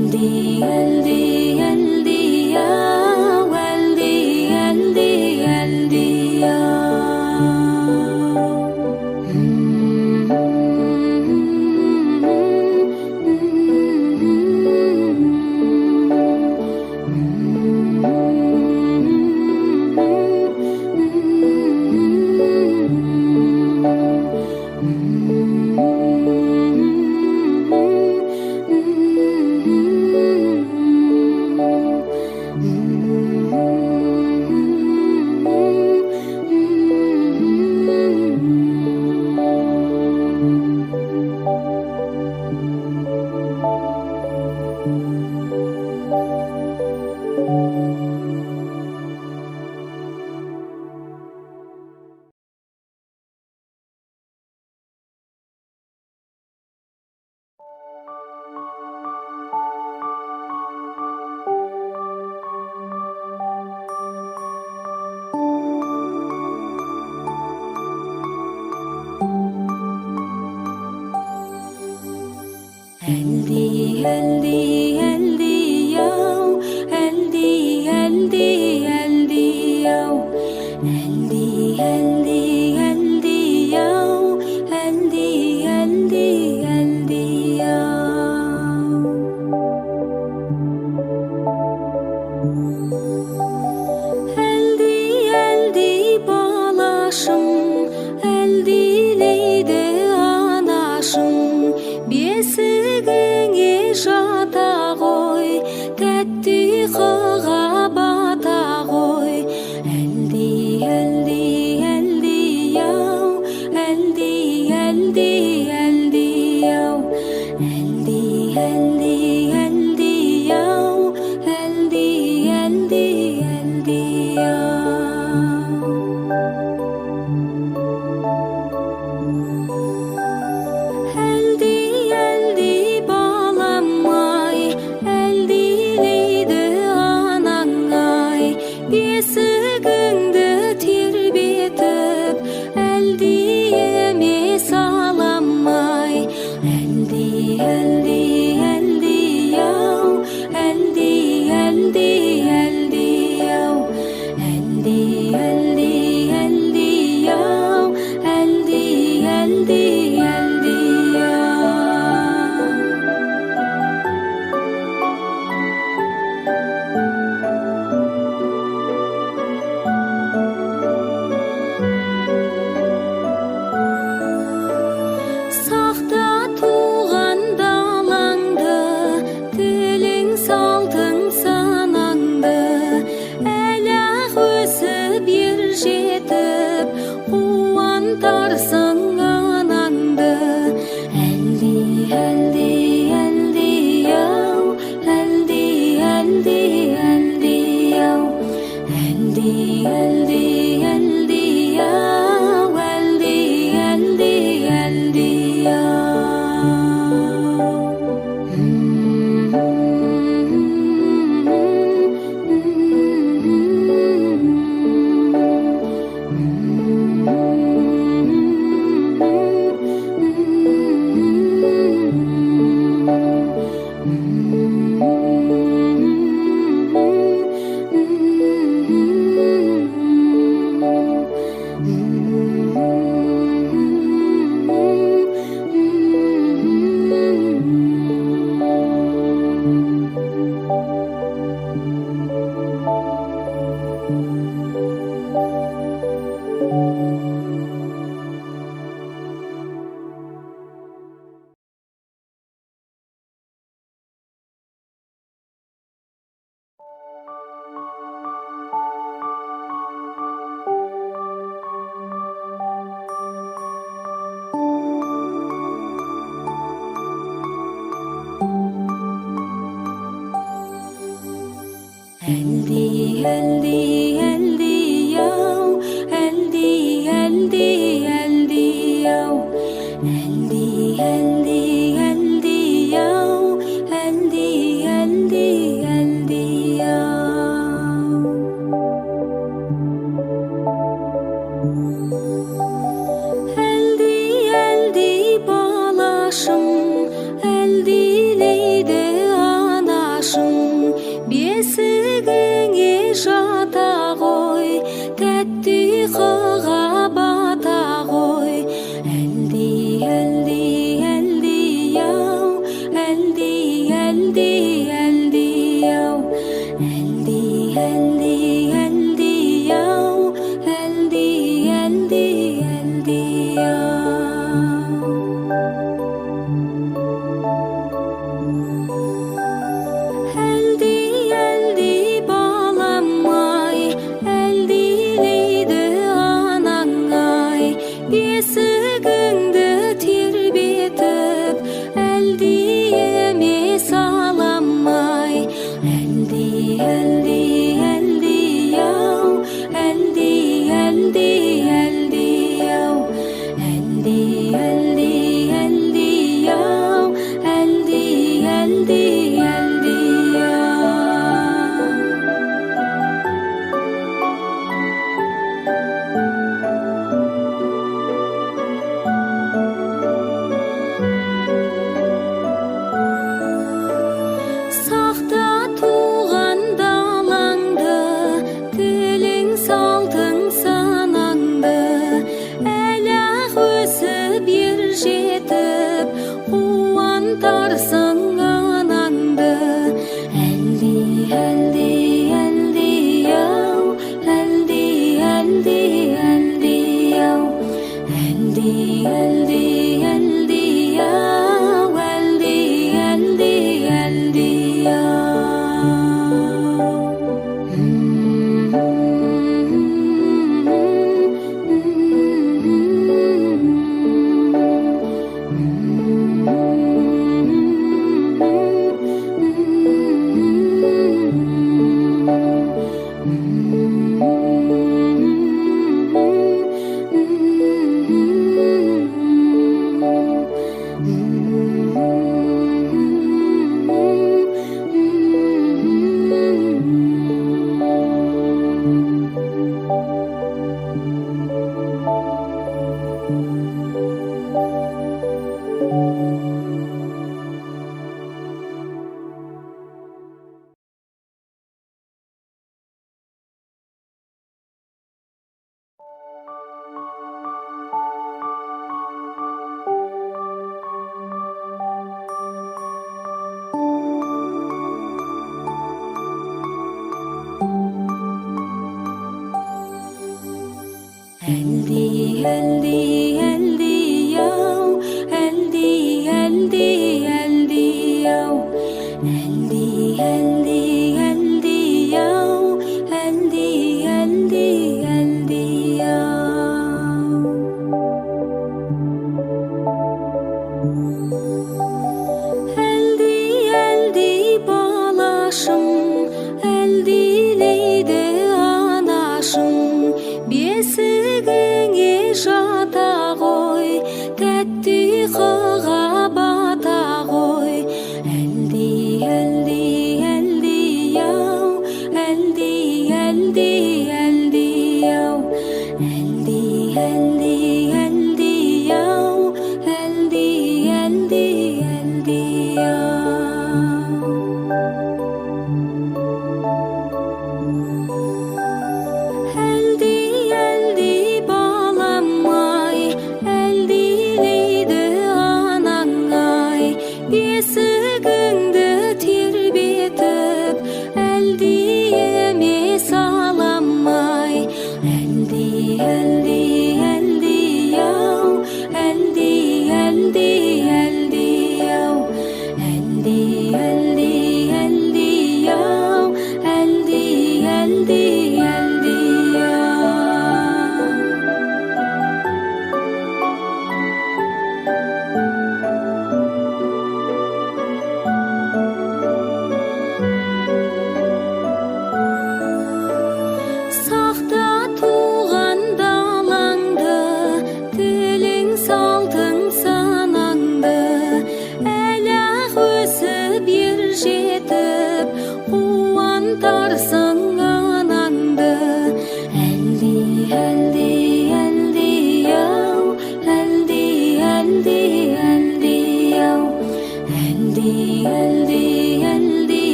Eldi, eldi, eldi yav, eldi, eldi, eldi Eldi, eldi, eldi yav, eldi, eldi, eldi yav, eldi, eldi, eldi yav, eldi, eldi, eldi yav. Eldi, eldi balaşım, eldileydi anaşım, бесігіңе жата ғой, тәтті қыға бата ғой. Әлди, әлди, әлди яу, әлди, әлди, әлди яу, әлди, әлди, әлди яу, әлди, әлди, әлди яу. Бесігіңді тербетіп, әлдиеме саламай. Әлди, әлди, әлди яу, әлди, әлди, әлди яу, әлди, әлди, әлди яу, әлди, әлди, әлди яу. Қуантарсың анаңды. Әлди, әлди, әлди яу, әлди, әлди, әлди яу, әлди, әлди, әлди яу, әлди, әлди, әлди яу. Әлди, әлди, әлди яу, әлди, әлди, әлди яу, әлди, әлди, әлди яу, әлди, әлди, әлди яу. Әлди, әлди балашым, әлдилейді ана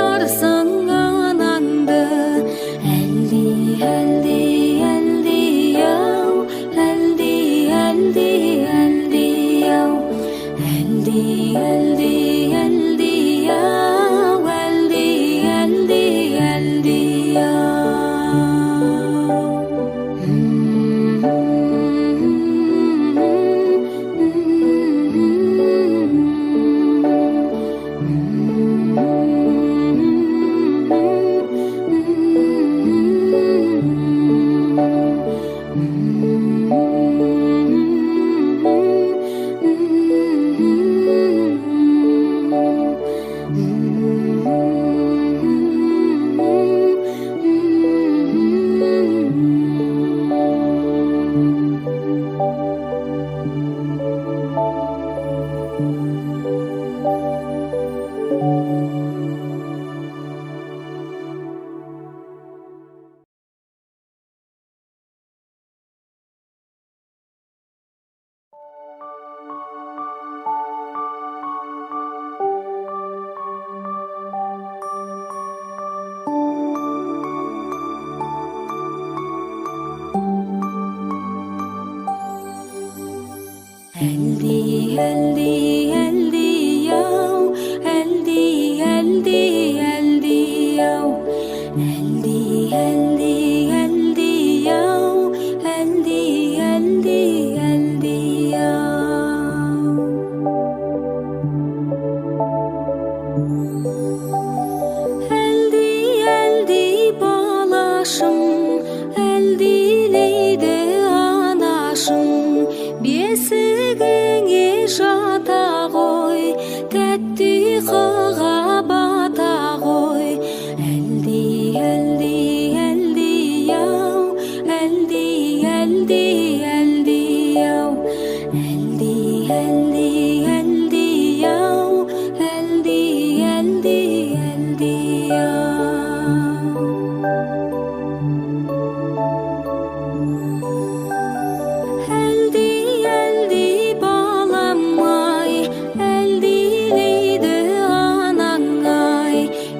Quvontarsың anаңды. Әлди, әлди, әлди-ау, әлди, әлди, әлди-ау. Әлди, әлди, әлди-ау, әлди, әлди, әлди-ау. Әлди, әлди, әлди-ау, әлди, әлди, әлди-ау. Әлди, әлди, әлди-ау, әлди, әлди, әлди-ау. Әлди, әлди, балашым, әлдилейді анашым. Бесігіңе жата ғой, тәтті қыға бата ғой. Әлди, әлди, әлди-ау, әлди, әлди, әлди-ау. Әлди, әлди, әлди-ау, әлди, әлди, әлди-ау.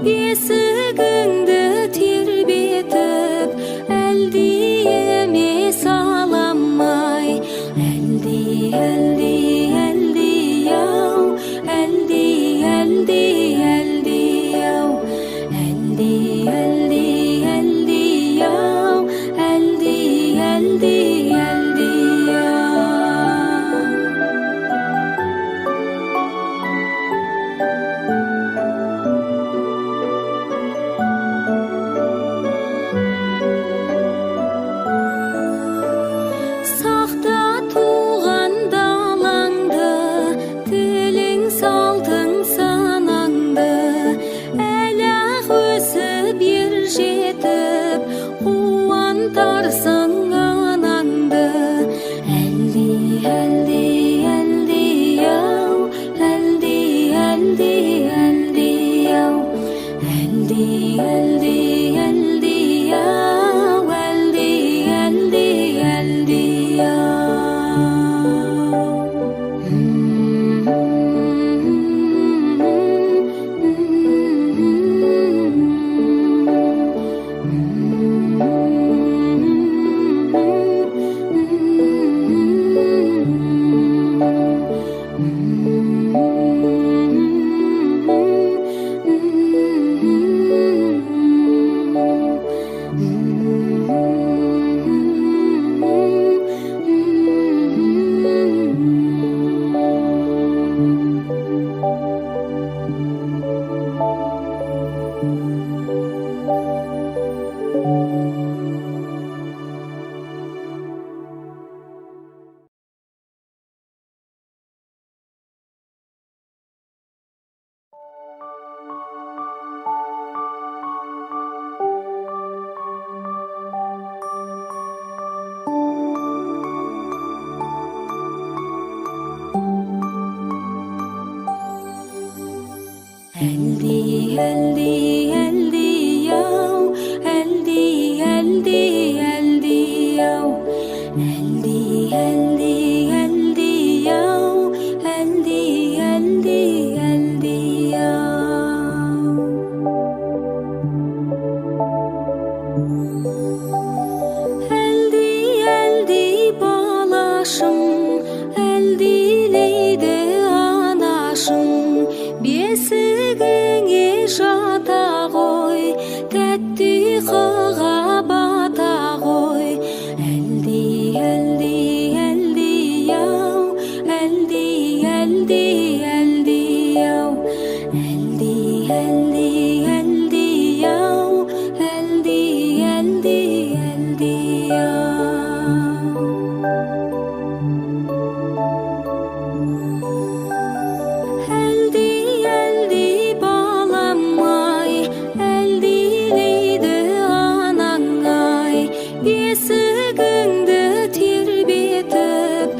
Бесігіңді тербетіп, әлдиеме саламай. Әлди, әлди, әлди-ау, әлди, әлди, әлди-ау. Әлди, әлди, әлди-ау, әлди, әлди, әлди-ау. Сақта туған далаңды, тілің салтың санаңды. Әлі-ақ өсіп ер жетіп, қуантарсың анаңды. Әлди, әлди, әлди-ау, әлди, әлди, әлди-ау. Әлди, әлди, әлди-ау, әлди, әлди, әлди-ау. Әлди, әлди, әлди-ау, әлди, әлди, әлди-ау. Әлди, әлди, әлди-ау, әлди, әлди, әлди-ау. әлдилейді анашым, бесігіңе жата ғой, тәтті ұйқыға бата ғой. Әлди, әлди, әлди ау, әлди, әлди, әлди ау, әлди, әлди, әлди ау, әлди, әлди, әлди ау. Әлди, әлди балам ай, әлдилейді анаң ай, бесігіңді тербетіп,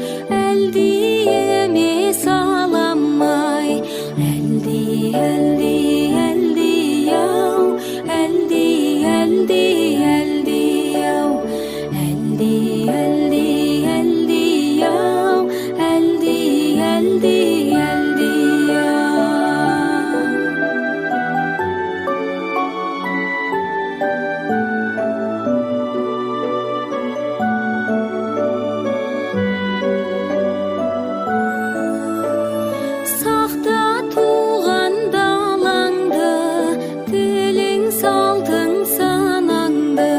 әлди емес алам ай. Әлди, әлди, әлди ау, әлди, әлди, әлди ау, әлди, әлди, әлди ау, әлди, әлди, әлди ау. Сақта туған далаңды, тілің салтың санаңды,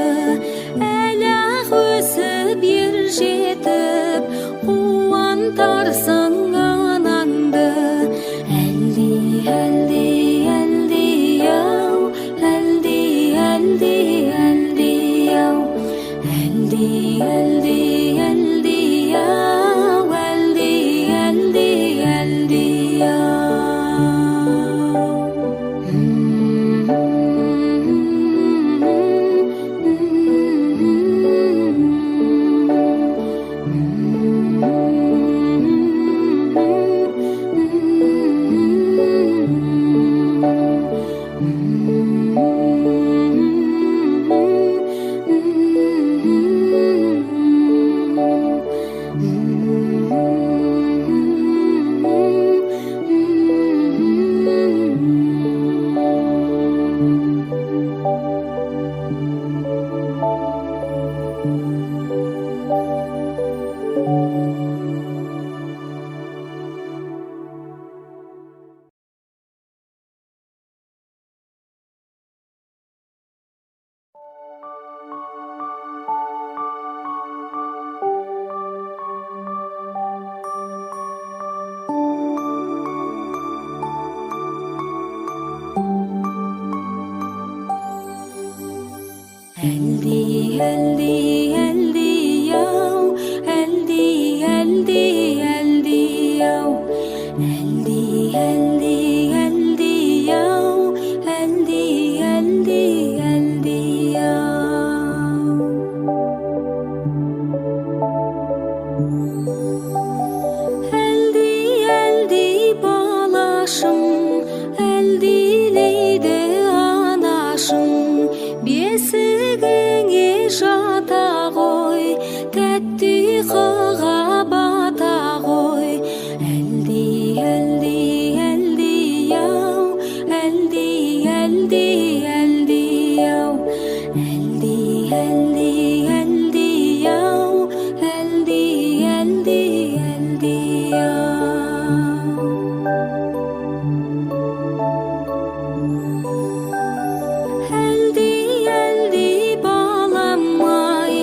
әлі-ақ өсіп ер жетіп, қуантарсың анаңды. Әлди, әлди, әлди ау, әлди, әлди, әлди ау, әлди, әлди, әлди ау, әлди, әлди, әлди ау. Әлди, әлди, әлди ау, әлди, әлди, әлди ау, әлди, әлди, әлди ау, әлди, әлди, әлди ау. Әлди, әлди балашым, әлдилейді анашым, бесігіңе жата ғой, тәтті ұйқыға бата ғой. Әлди, әлди, әлди ау, әлди, әлди, әлди ау, әлди, әлди, әлди ау, әлди, әлди, әлди ау. Әлди, әлди балам ай,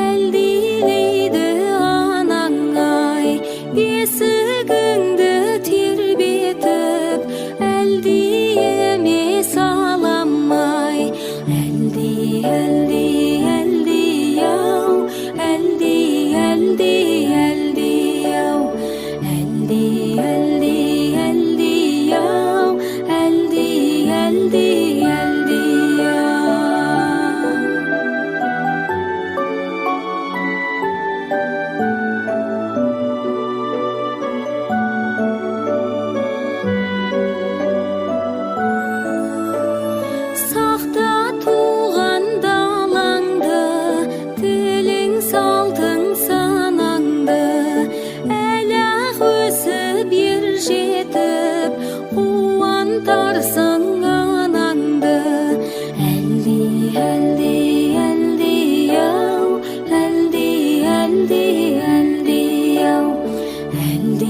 әлдилейді анаң ай, бесігіңді тербетіп, әлди емес алам ай. Әлди, әлди, әлди ау, әлди, әлди, әлди ау, әлди, әлди, әлди ау, әлди, әлди, әлди ау. Сақта туған далаңды, тілің салтың санаңды, әлі-ақ өсіп ер жетіп, қуантарсың анаңды. Әлди, әлди, әлди ау, әлди, әлди, әлди ау, әлди,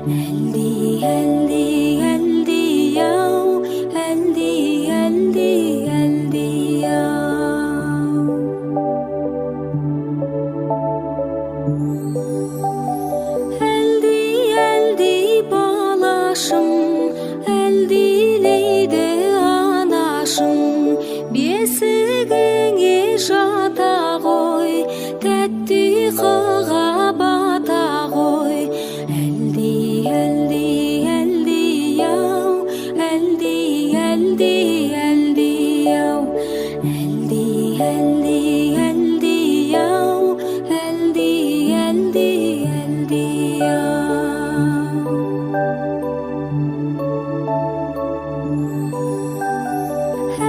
Eldi, eldi, eldi yav, eldi, eldi, eldi yav. Eldi, eldi balaşım, eldileydi anaşım. Besigine jata koy, tetti kığa bata koy. Eldi, eldi, eldi yav, eldi, eldi, eldi yav. Eldi, eldi, eldi yav, eldi, eldi, eldi yav.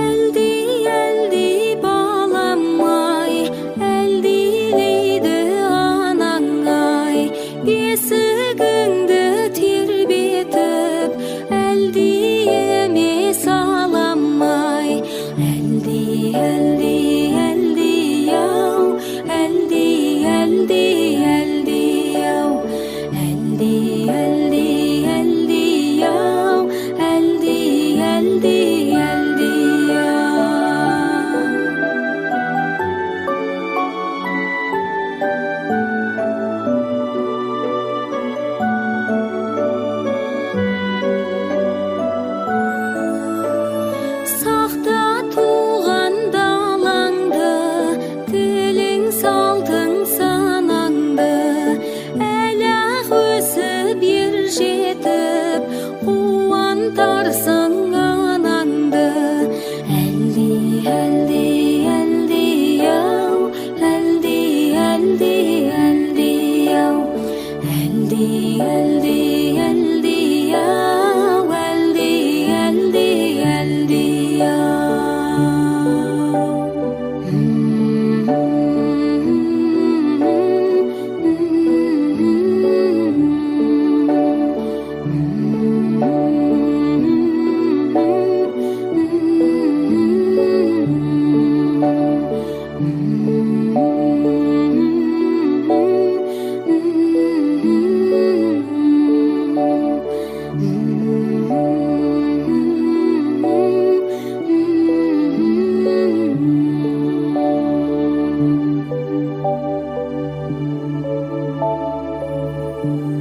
Eldi, eldi balam ay, eldileydi anan ay. Besigingdi tirbetip, eldiyeme salam ay. Eldi, eldi, eldi yav, eldi, eldi, eldi yav. Eldi, eldi, eldi yav, eldi, eldi, eldi yav. Saqda tuğan dalangdı, tiling saltın sanangdı. Elaq ösüp yer jetip, quvontarsın anangdı. Eldi, eldi, eldi yav, eldi, eldi, eldi yav. Eldi, eldi, eldi yav, eldi, eldi, eldi yav. Thank you.